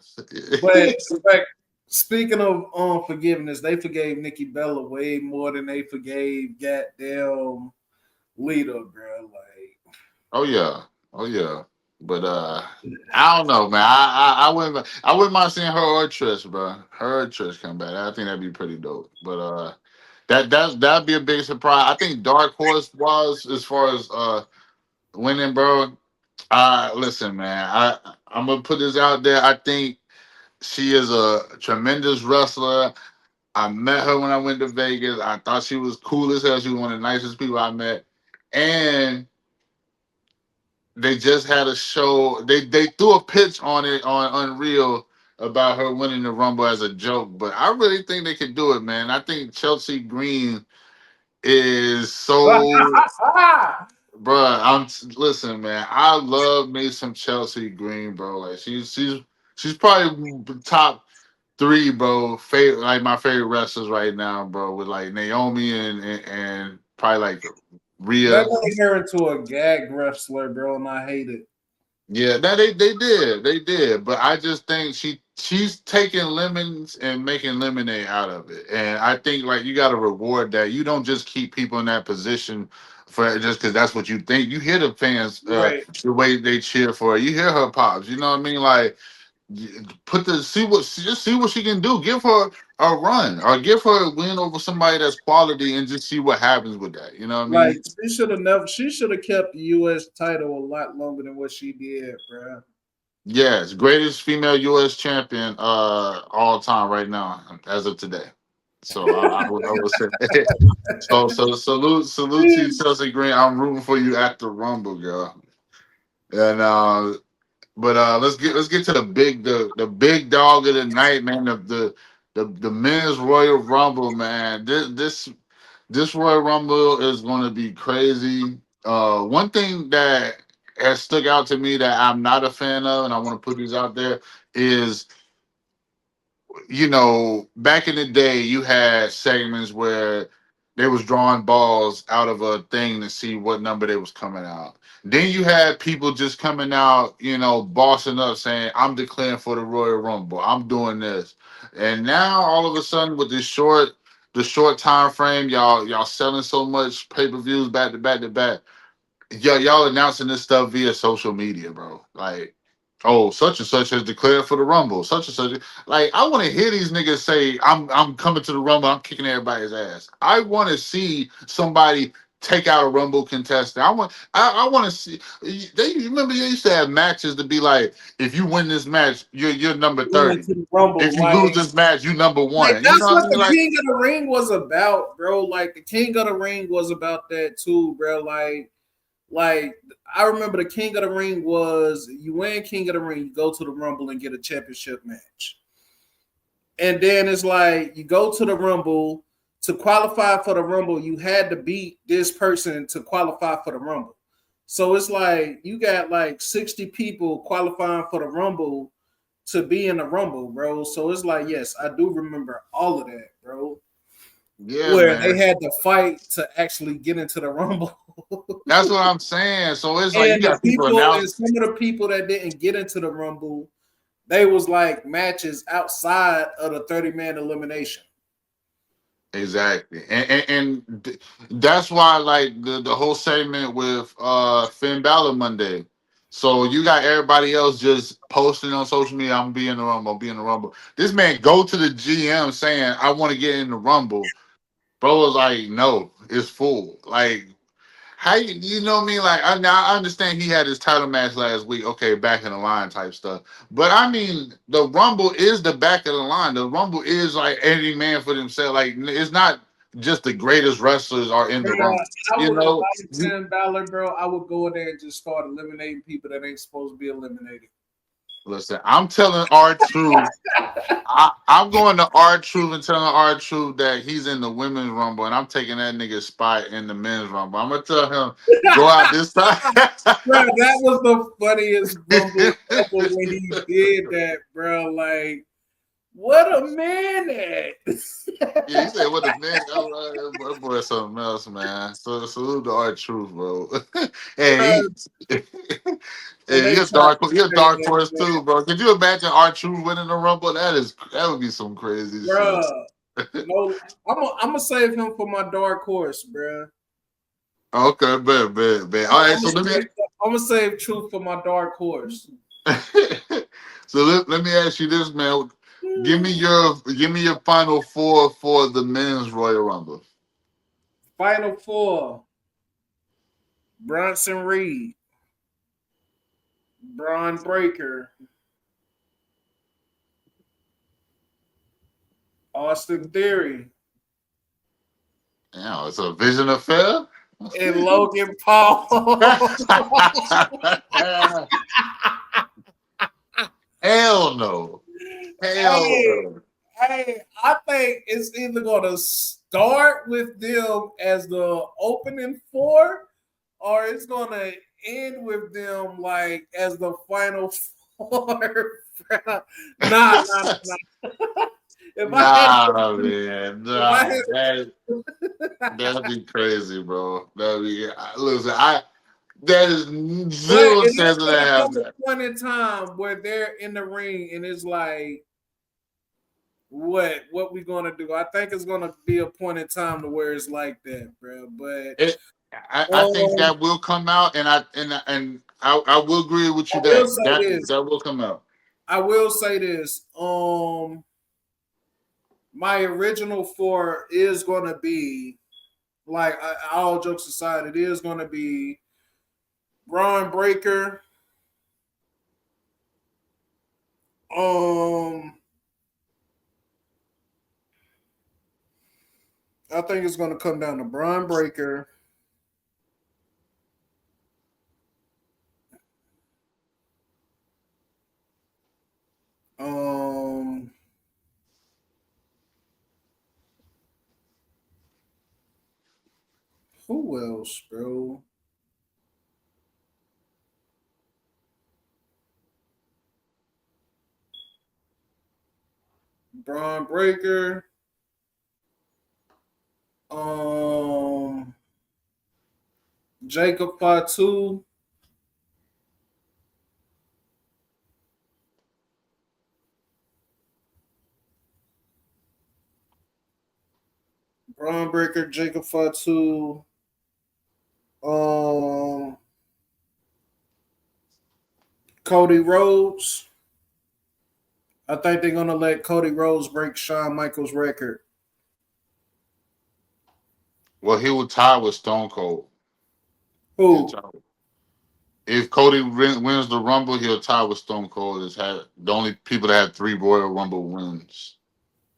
But speaking of forgiveness, they forgave Nikki Bella way more than they forgave goddamn Lita, bro. Like Oh yeah, oh yeah. But I don't know, man. I wouldn't mind seeing her or Trish, bro. Her or Trish come back. I think that'd be pretty dope. But that'd be a big surprise. I think Dark Horse was as far as winning, bro. Listen, man. I'm gonna put this out there. I think she is a tremendous wrestler. I met her when I went to Vegas. I thought she was cool as hell. She was one of the nicest people I met, and they just had a show. They threw a pitch on it on Unreal about her winning the Rumble as a joke, but I really think they could do it, man. I think Chelsea Green is so, bruh. Listen, man. I love me some Chelsea Green, bro. Like she's probably top three, bro. Favorite, like my favorite wrestlers right now, bro. With like Naomi and probably like they Rhea. made her into a gag wrestler, bro, and I hate it. Yeah, that they did, but I just think she's taking lemons and making lemonade out of it, and I think like you got to reward that. You don't just keep people in that position for just because that's what you think. You hear the fans, Right. the way they cheer for her. You hear her pops. You know what I mean? Like just see what she can do. Give her a run or give her a win over somebody that's quality and just see what happens with that. You know what I Like mean? she should have kept the US title a lot longer than what she did, bro. Yes, greatest female U.S. champion all time right now as of today. So I would say so salute to you, Chelsea Green. I'm rooting for you at the Rumble, girl. And but let's get to the big dog of the night, man. The men's Royal Rumble, man. This Royal Rumble is going to be crazy. One thing that has stuck out to me that I'm not a fan of, and I want to put these out there, is back in the day, you had segments where they was drawing balls out of a thing to see what number they was coming out. Then you had people just coming out, bossing up, saying, "I'm declaring for the Royal Rumble. I'm doing this." And now all of a sudden, with the short time frame, y'all selling so much pay per views back to back to back. Y'all announcing this stuff via social media, bro. Like, oh, such and such has declared for the Rumble. Such and such. Like, I want to hear these niggas say, I'm coming to the Rumble. I'm kicking everybody's ass. I want to see somebody take out a Rumble contestant. I want to see. You remember they used to have matches to be like, if you win this match, you're number Going 30. to the Rumble, If you lose this match, you number like one. You know that's what I what mean? the Like, King of the Ring was about, bro. Like the King of the Ring was about that too, bro. Like Like I remember the King of the Ring was you win King of the Ring, you go to the Rumble and get a championship match. And then it's like you go to the Rumble to qualify for the Rumble, you had to beat this person to qualify for the Rumble. So it's like you got like 60 people qualifying for the Rumble to be in the Rumble, bro. So it's like, yes, I do remember all of that, bro. Yeah, Where they man. had to fight to actually get into the Rumble. That's what I'm saying. So it's like you And the got people people and announcing. some of the people that didn't get into the Rumble, they was like matches outside of the 30-man elimination. Exactly, that's why like the whole segment with Finn Balor Monday. So you got everybody else just posting on social media, I'm being the Rumble, I'm being the Rumble. This man go to the GM saying, I want to get in the Rumble. Bro was like, no, it's full. Like, how you know what I mean? Like I understand he had his title match last week. Okay, back in the line type stuff. But I mean, the Rumble is the back of the line. The Rumble is like any man for themselves. Like it's not just the greatest wrestlers are in the Bro, Rumble. I You would if know, I was Finn Balor, bro, I would go in there and just start eliminating people that ain't supposed to be eliminated. listen, I'm telling R-Truth. I'm going to R-Truth and telling R-Truth that he's in the women's rumble, and I'm taking that nigga's spot in the men's rumble. I'm gonna tell him go out this time. Bro, that was the funniest Rumble ever when he did that, bro. Like, what a man at. Yeah, he said, "What the man? That boy, something else, man." So salute to R-Truth, bro. Bro, And he, when and they tried to he a say dark that, horse too, bro. Could you imagine R-Truth winning the rumble? That would be some crazy shit. bro, no, I'm gonna save him for my dark horse, bro. Okay, bet. All right, so I'm gonna save truth for my dark horse. let me ask you this, man. Give me your final four for the men's Royal Rumble. Final four: Bronson Reed, Braun Breaker, Austin Theory, Yeah, it's a vision affair. and Logan Paul. Hell no. Hell Hey, no. hey, I think it's either gonna start with them as the opening four, or it's gonna end with them like as the final four. Nah. If I had, Nah, man. if I Nah. had, That'd be crazy, bro. That'd be listen, that is but zero it is chance of that gonna come happening. a point in time where they're in the ring and it's like, what we gonna do? I think it's gonna be a point in time to where it's like that, bro. But It, I think um, that will come out, and I will agree with I you will that say this. that will come out. I will say this. My original four is gonna be like all jokes aside, it is gonna be Braun Breaker. Um, I think it's gonna come down to Braun Breaker. Um, who else, bro? Braun Breaker. Um, Jacob Fatu. Braun Breaker, Jacob Fatu. Um, Cody Rhodes. I think they're gonna let Cody Rhodes break Shawn Michaels' record. Well, he will tie with Stone Cold. He'll Who? tie. If Cody wins the Rumble, he'll tie with Stone Cold. Is had the only people that have three Royal Rumble wins.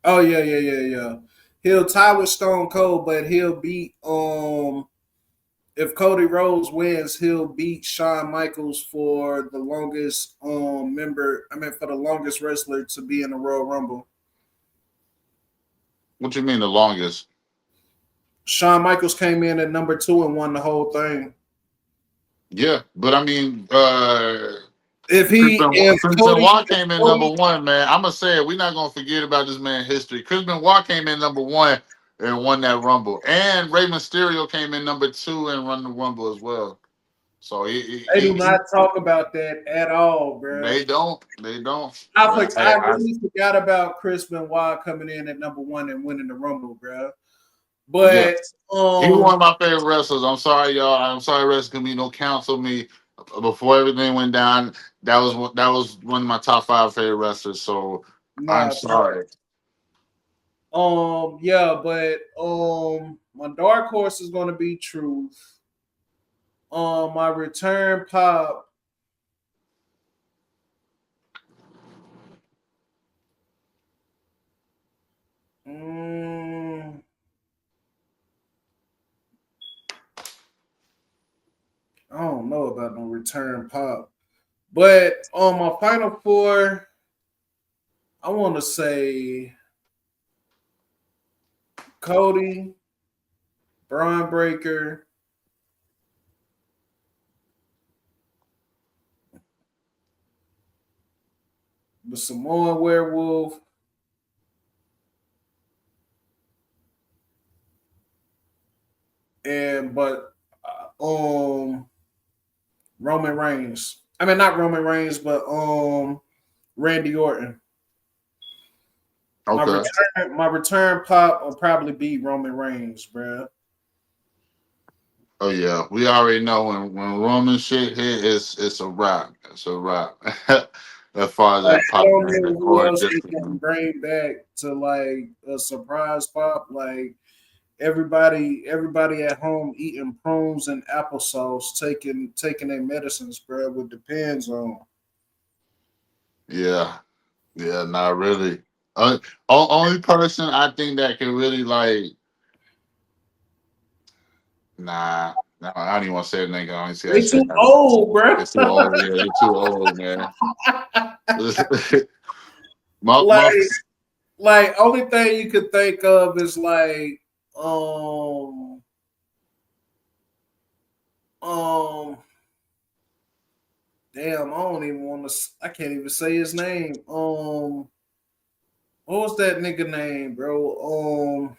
Oh yeah. He'll tie with Stone Cold, but he'll beat if Cody Rhodes wins, he'll beat Shawn Michaels for the longest for the longest wrestler to be in the Royal Rumble. What you mean the longest? Shawn Michaels came in at number 2 and won the whole thing. Yeah, but I mean, If Chris Cody Benoit if came in number Cody one, man. I'm gonna say it. We're not gonna forget about this man's history. Chris Benoit came in number one and won that Rumble, and Rey Mysterio came in number two and won the Rumble as well. So they do not talk about that at all, bro. they don't. But I really forgot about Chris Benoit coming in at number 1 and winning the Rumble, bro. yeah, But he was one of my favorite wrestlers. I'm sorry, y'all. I'm sorry, wrestling community. Don't cancel me. Before everything went down, that was one of my top 5 favorite wrestlers. So I'm nah, sorry. yeah, but my dark horse is gonna be Truth. My return pop. Mm, I don't know about no return pop, but on my final four, I want to say Cody, Braun Breaker, the Samoan Werewolf, and but Roman Reigns. I mean, not Roman Reigns, but Randy Orton. Okay. My return pop will probably be Roman Reigns, bro. Oh yeah, we already know when Roman shit hit, it's a wrap. It's a wrap. As far as Like, that I pop don't and know who core else they can discipline. bring back to like a surprise pop. Like everybody at home eating prunes and applesauce, taking their medicines, bro. It depends on. Yeah, yeah, not really. Only person I think that can really like, nah, nah, I don't even want to say the nigga. I don't see that They too shit happening. old, bro. It's too old. Yeah, you're too old, man. like my only thing you could think of is like um um damn, I don't even want to. I can't even say his name. What was that nigga name, bro?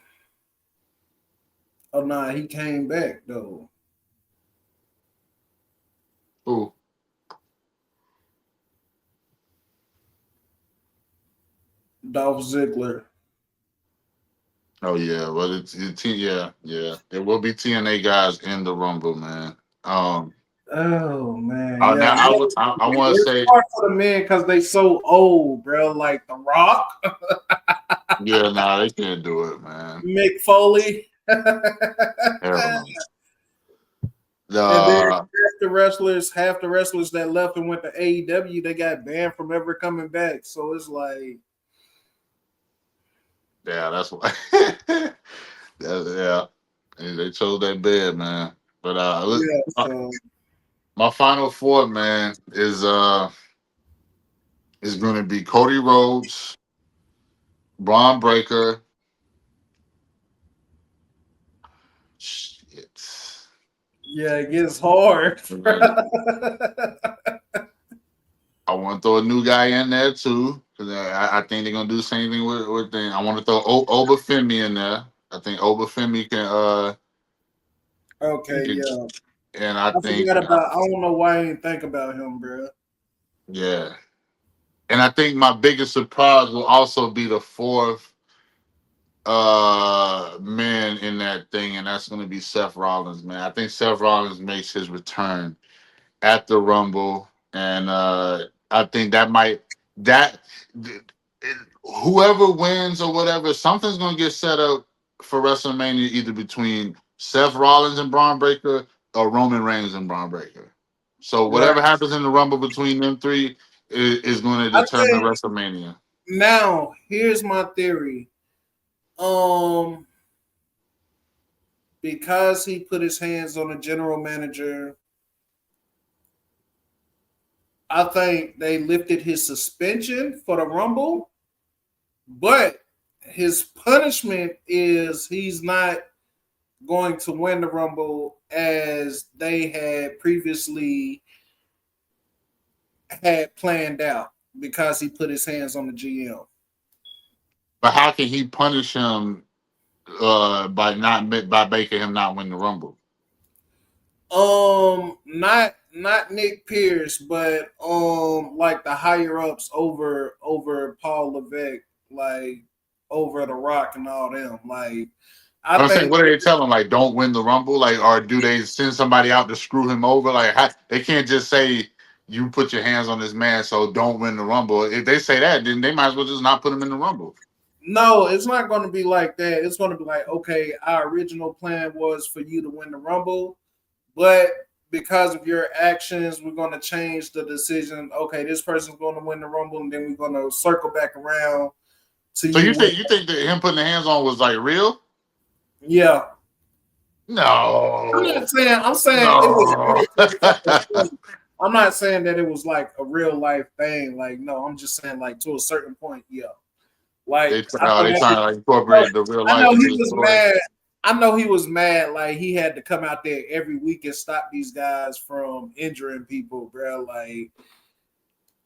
Oh nah, he came back though. Ooh. Dolph Ziggler. Oh yeah, well yeah, yeah. There will be TNA guys in the Rumble, man. Oh man, yeah. Now I want to It's say, hard for the men because they so old, bro. Like The Rock, yeah, nah, they can't do it, man. Mick Foley, and Hell no. then Uh, half the wrestlers that left and went to AEW, they got banned from ever coming back. So it's like, yeah, that's why. Yeah, they chose that bed, man. But yeah. So my final four, man, is going to be Cody Rhodes, Braun Breaker. Shit. yeah, it gets hard. Man, I want to throw a new guy in there too because I think they're gonna do the same thing with thing. I want to throw Oba Femi in there. I think Oba Femi Okay, can, yeah. and I I think forgot about. I don't know why I didn't think about him, bro. yeah, and I think my biggest surprise will also be the fourth man in that thing, and that's gonna be Seth Rollins, man. I think Seth Rollins makes his return at the Rumble, and I think that whoever wins or whatever, something's gonna get set up for WrestleMania either between Seth Rollins and Braun Breaker or Roman Reigns and Braun Breaker. So Right. whatever happens in the Rumble between them three is going to I determine think WrestleMania. now here's my theory. Um, because he put his hands on the general manager, I think they lifted his suspension for the Rumble, but his punishment is he's not going to win the Rumble as they had previously had planned out because he put his hands on the GM. But how can he punish him by making him not win the Rumble? Not Nick Pierce, but like the higher ups over Paul Levesque, like over the Rock and all them. Like I I'm saying, think what do they tell him? Like, don't win the Rumble? Like, or do they send somebody out to screw him over? Like, they can't just say you put your hands on this man, so don't win the Rumble. If they say that, then they might as well just not put him in the Rumble. no, it's not going to be like that. It's going to be like, okay, our original plan was for you to win the Rumble, but because of your actions, we're going to change the decision. Okay, this person's going to win the Rumble, and then we're going to circle back around to So you win. you think that him putting the hands on was like real? Yeah, I'm No, not saying. I'm saying it was no. real. I'm not saying that it was like a real life thing. Like, no, I'm just saying like to a certain point, yeah. Like They trying to like know, incorporate the real I life know into he the was story. mad. I know he was mad. Like he had to come out there every week and stop these guys from injuring people, bro.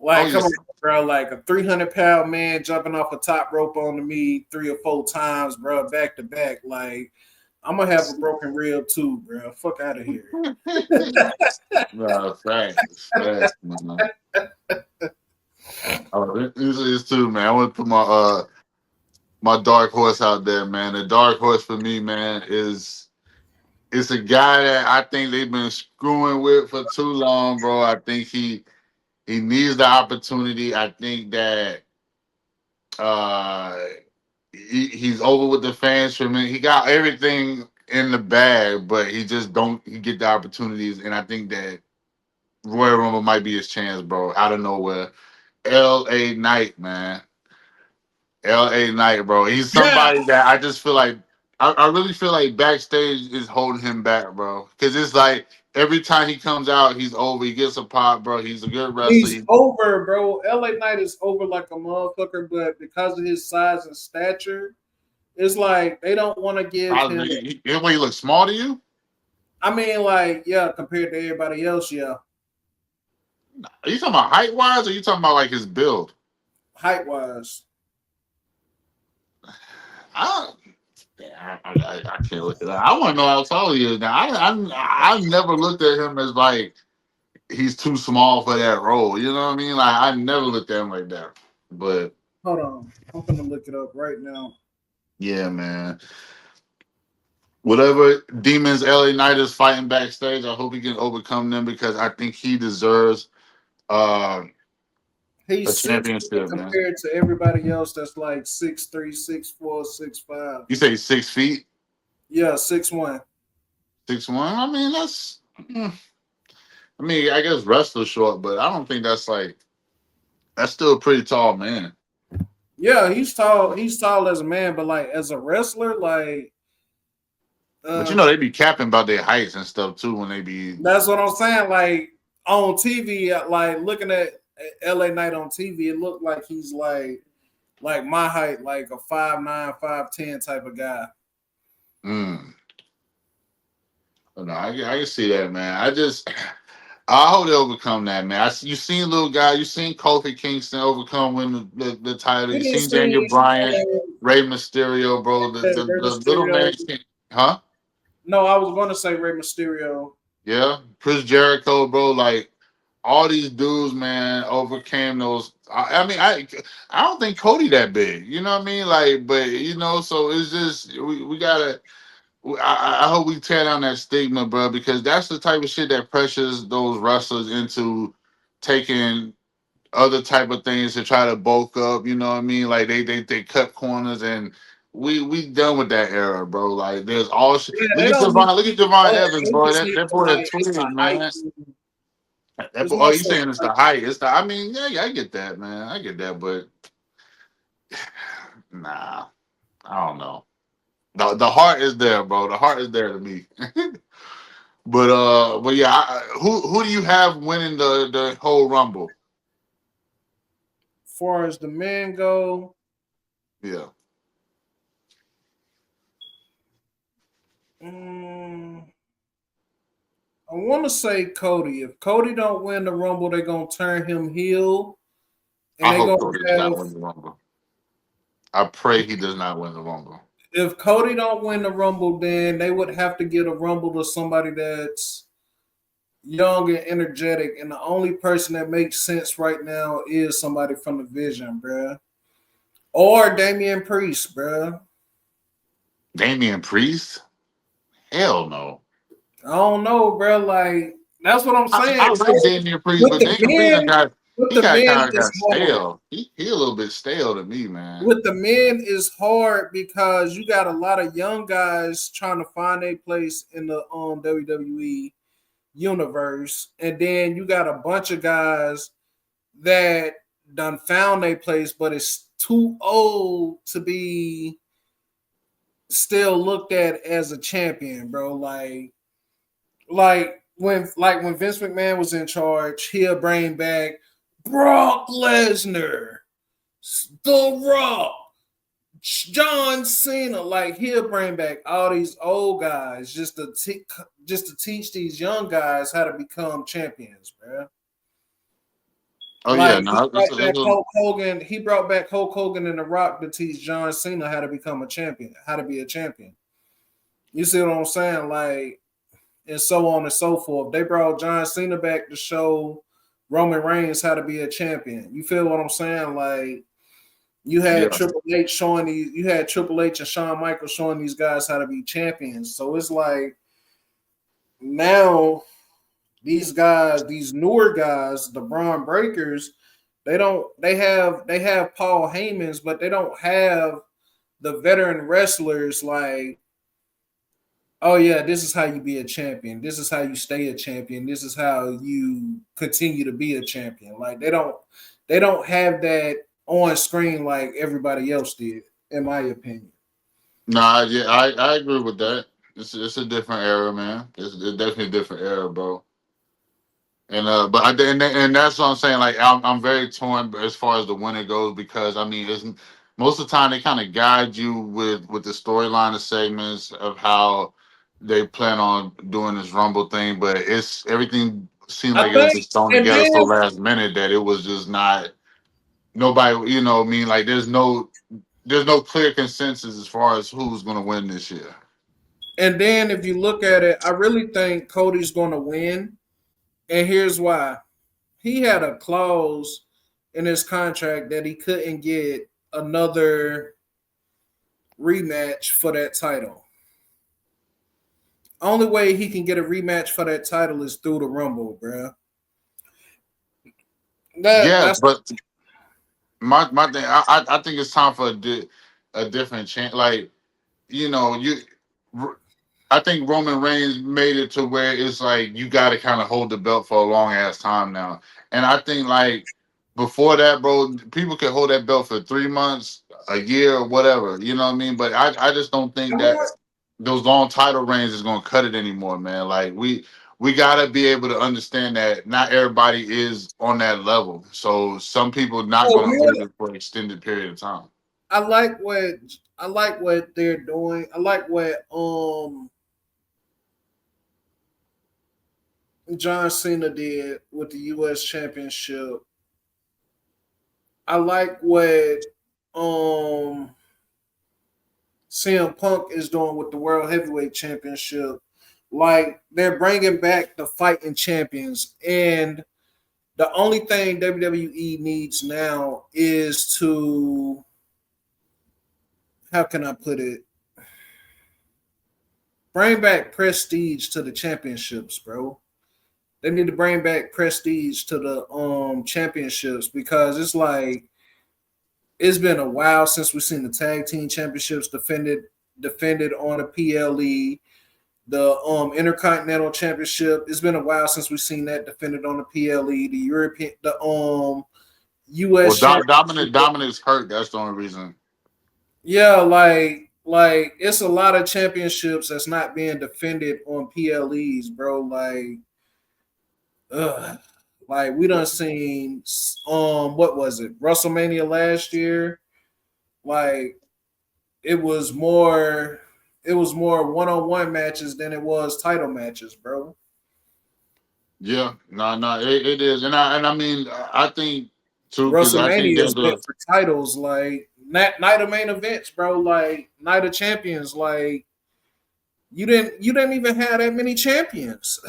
Oh Like yeah, come on, bro. Like a 300-pound man jumping off a top rope onto me 3 or 4 times, bro, back to back. Like I'm gonna have a broken rib too, bro. Fuck out of here. no, facts, man. Oh, this is too, man. I want to put my dark horse out there, man. The dark horse for me, man, is it's a guy that I think they've been screwing with for too long, bro. I think he needs the opportunity. I think that uh he's over with the fans for me. He got everything in the bag, but he just don't he get the opportunities. And I think that Royal Rumble might be his chance, bro. Out of nowhere, L.A. Knight, man. L.A. Knight, bro. He's Yeah, somebody that I just feel like I really feel like backstage is holding him back, bro. Because it's like every time he comes out, he's over. He gets a pop, bro. He's a good wrestler. he's over, bro. LA Knight is over like a motherfucker, but because of his size and stature, it's like they don't want to give him. When he looks small to you, I mean, like, yeah, compared to everybody else, yeah, are you talking about height wise, or are you talking about like his build? height wise. I I can't look at that. I want to know how tall he is now. I never looked at him as like he's too small for that role. You know what I mean? Like I never looked at him like that. But Hold on, I'm gonna look it up right now. yeah, man. Whatever demons LA Knight is fighting backstage, I hope he can overcome them because I think he deserves uh, a He's 6 foot championship, man. compared to everybody else that's like 6'3", 6'4", 6'5". You say 6 feet, Yeah, 6'1". 6'1"? I mean, that's. I mean, I guess wrestler short, but I don't think that's like that's still a pretty tall man. Yeah, he's tall. He's tall as a man, but like as a wrestler, like But you uh, know they be capping about their heights and stuff too when they be. that's what I'm saying. Like on TV, like looking at LA Knight on TV, it looked like he's like my height, like a 5'9", 5'10" type of guy. Mm, no, I can see that, man. I hope they overcome that, man. You seen little guy, you seen Kofi Kingston overcome win the title. We You didn't seen Daniel see Bryan, Rey Mysterio, bro. Rey The little Mysterio. man, huh? No, I was going to say Rey Mysterio. Yeah, Chris Jericho, bro. Like all these dudes, man, overcame those. I mean, I don't think Cody that big. You know what I mean? Like, but you know, so it's just we gotta. I hope we tear down that stigma, bro, because that's the type of shit that pressures those wrestlers into taking other type of things to try to bulk up. You know what I mean? Like they cut corners, and we done with that era, bro. Like there's all shit. Yeah, they don't need Look at Devon oh, Evans, they bro. just need That to boy a like it's twig, the height. man. That It's boy, oh, more you so saying it's height. the height? It's the. I mean, yeah, I get that, man. I get that, but nah, I don't know. The heart is there, bro. The heart is there to me. But yeah, who do you have winning the whole Rumble? As far as the men go, Yeah, mm, I want to say Cody. If Cody don't win the Rumble, they're gonna turn him heel, and I they're hope gonna Cody does have. not win the Rumble. I pray he does not win the Rumble. If Cody don't win the Rumble, then they would have to get a Rumble to somebody that's young and energetic, and the only person that makes sense right now is somebody from the Vision, bruh. Or Damian Priest, bruh. Damian Priest? Hell no. I don't know, bruh. Like that's what I'm I saying. like Damian Priest, With but the Damian Priest men, with he the got men kind of got is hard. stale. He a little bit stale to me, man. With the men is hard because you got a lot of young guys trying to find a place in the WWE universe, and then you got a bunch of guys that done found a place, but it's too old to be still looked at as a champion, bro. Like when Vince McMahon was in charge, he'll bring back Brock Lesnar, The Rock, John Cena. Like he'll bring back all these old guys just to teach these young guys how to become champions, bro. Oh yeah, Like he no, brought back Hulk Hogan. He brought back Hulk Hogan and The Rock to teach John Cena how to become a champion, how to be a champion. You see what I'm saying? Like, and so on and so forth. They brought John Cena back to show Roman Reigns how to be a champion. You feel what I'm saying? Like, you had yeah. Triple H showing these, you had Triple H and Shawn Michaels showing these guys how to be champions. So it's like now these guys, these newer guys, the Braun Breakers, they have Paul Heyman's, but they don't have the veteran wrestlers like, oh yeah, this is how you be a champion. This is how you stay a champion. This is how you continue to be a champion. Like they don't have that on screen like everybody else did, in my opinion. Nah, yeah, I agree with that. It's a different era, man. It's definitely a different era, bro. And that's what I'm saying. Like I'm very torn as far as the winner goes because I mean, it's most of the time they kind of guide you with the storyline of segments of how they plan on doing this Rumble thing, but it's everything seemed I like it was think, just thrown and together then so last minute that it was just not nobody. You know, what I mean, like there's no clear consensus as far as who's going to win this year. if you look at it, I really think Cody's going to win, and here's why. He had a clause in his contract that he couldn't get another rematch for that title. Only way he can get a rematch for that title is through the Rumble, bro. That Yeah, that's but my thing, I think it's time for a different chance. Like you know, I think Roman Reigns made it to where it's like you got to kind of hold the belt for a long ass time now. And I think like before that, bro, people could hold that belt for 3 months, a year, or whatever. You know what I mean? But I just don't think that those long title reigns is gonna cut it anymore, man. Like we gotta be able to understand that not everybody is on that level. So some people not oh, gonna hold it for an extended period of time. I like what I like what they're doing. I like what John Cena did with the US Championship. I like what um CM Punk is doing with the World Heavyweight Championship. Like they're bringing back the fighting champions, and the only thing WWE needs now is to, how can I put it, bring back prestige to the championships, bro. They need to bring back prestige to the championships because it's like it's been a while since we've seen the tag team championships defended on a PLE. The Intercontinental Championship. It's been a while since we've seen that defended on the PLE. The European, the Well, US Championship. Dominic's hurt. That's the only reason. Yeah, like like it's a lot of championships that's not being defended on PLEs, bro. Ugh. Like we done seen what was it? WrestleMania last year. Like it was more one-on-one matches than it was title matches, bro. Yeah, no, it is, and I mean, I think too, because I think WrestleMania there's is meant a for titles, like night of main events, bro. Like night of champions. Like you didn't even have that many champions.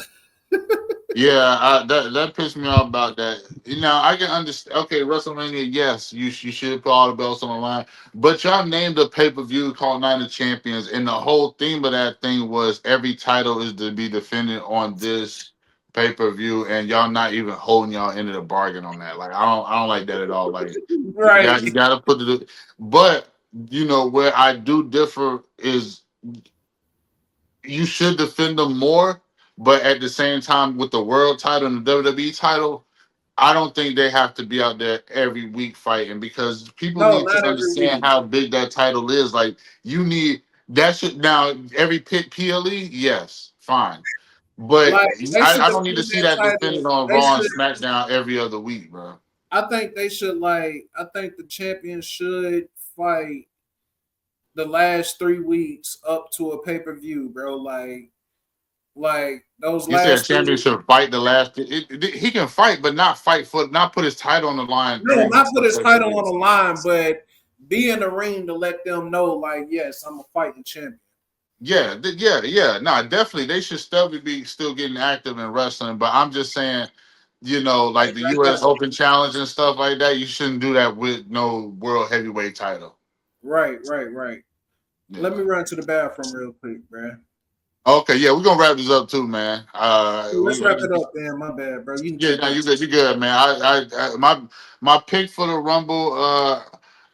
yeah, that pissed me off about that. You know, I can understand. Okay, WrestleMania, yes, you should put all the belts on the line, but y'all named a pay per view called Night of Champions, and the whole theme of that thing was every title is to be defended on this pay per view, and y'all not even holding y'all into the bargain on that. Like, I don't like that at all. Like, Right. you got to put the, but you know where I do differ is you should defend them more. But at the same time, with the world title and the WWE title, I don't think they have to be out there every week fighting because people No, need to not every understand week. how big that title is. Like you need that should now every pit PLE, yes, fine. But Like they should I don't need to defend see that that title. defended on They Raw and should. SmackDown every other week, bro. I think they should like. I think the champions should fight the last 3 weeks up to a pay per view, bro. Like those You said last 3 weeks. championship fight the last. He can fight, but not put his title on the line No, three not weeks put his before the title on week. the line, but be in the ring to let them know, like, yes, I'm a fighting champion. Yeah, yeah. No, definitely they should still be still getting active in wrestling. But I'm just saying, you know, like the U.S. Open Challenge and stuff like that. You shouldn't do that with no world heavyweight title. Right. Let me Yeah. run to the bathroom real quick, bro. Okay. Yeah, we're gonna wrap this up too, man. Let's wrap it up, man. My bad, bro. You can Yeah, take no, over. you good, man. My pick for the Rumble.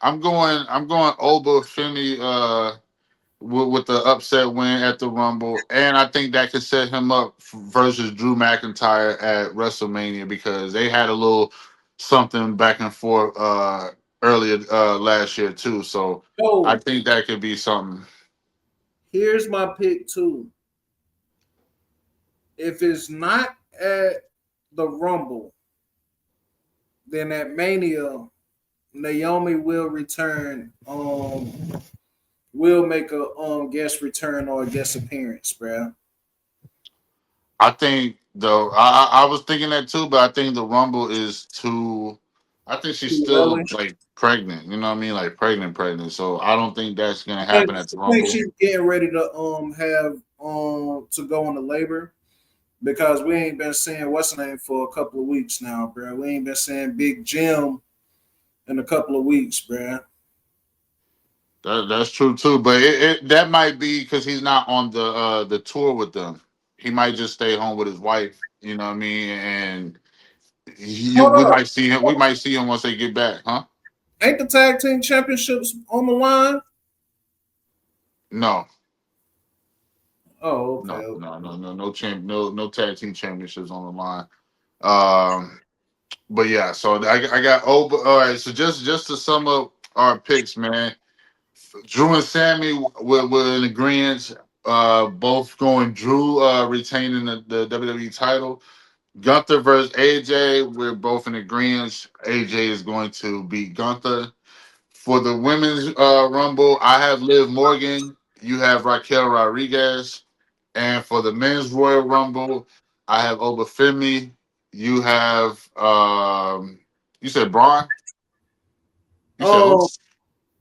I'm going Oba Femi. With the upset win at the Rumble, and I think that could set him up versus Drew McIntyre at WrestleMania because they had a little something back and forth earlier last year too. So I So think that could be something. here's my pick too. If it's not at the Rumble, then at Mania, Naomi will return. Will make a guest return or a guest appearance, bro. I think though I was thinking that too, but I think the Rumble is too. I think she's Too still early. like pregnant. You know what I mean? Like pregnant. So I don't think that's gonna I happen at the think Rumble. she's getting ready to have to go into labor because we ain't been seeing what's her name for a couple of weeks now, bro. We ain't been seeing Big Jim in a couple of weeks, bro. That's true too, but that might be because he's not on the tour with them. He might just stay home with his wife. You know what I mean? And Hold we up. might see him. We might see him once they get back, huh? Ain't the tag team championships on the line? No, Oh, okay, no, okay. no, no, no, no champ, no tag team championships on the line. Um, but yeah, so I got. Oh, but all right. So just to sum up our picks, man. Drew and Sammy were in agreement. Both going Drew retaining the WWE title. Gunther versus AJ, we're both in agreement. AJ is going to beat Gunther. For the women's Rumble, I have Liv Morgan. You have Raquel Rodriguez. And for the men's Royal Rumble, I have Obafemi. You have you said Braun. You said who? Um,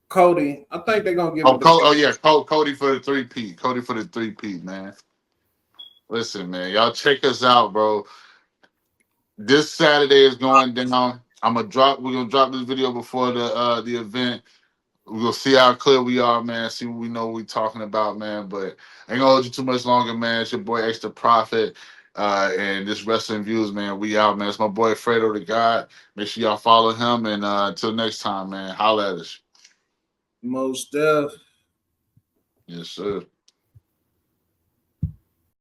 Cody. I think they're gonna give Oh, it to Oh yeah, Cody for the 3P. Cody for the 3P, man. Listen, man, y'all check us out, bro. This Saturday is going down. We're gonna drop this video before the event. We're gonna see how clear we are, man. See what we know what we talking about, man. But I ain't gonna hold you too much longer, man. It's your boy Extra Profit. And this wrestling views, man. We out, man. It's my boy Fredo the God. Make sure y'all follow him. And until next time, man. Holla at us. most deaf. Yes, sir.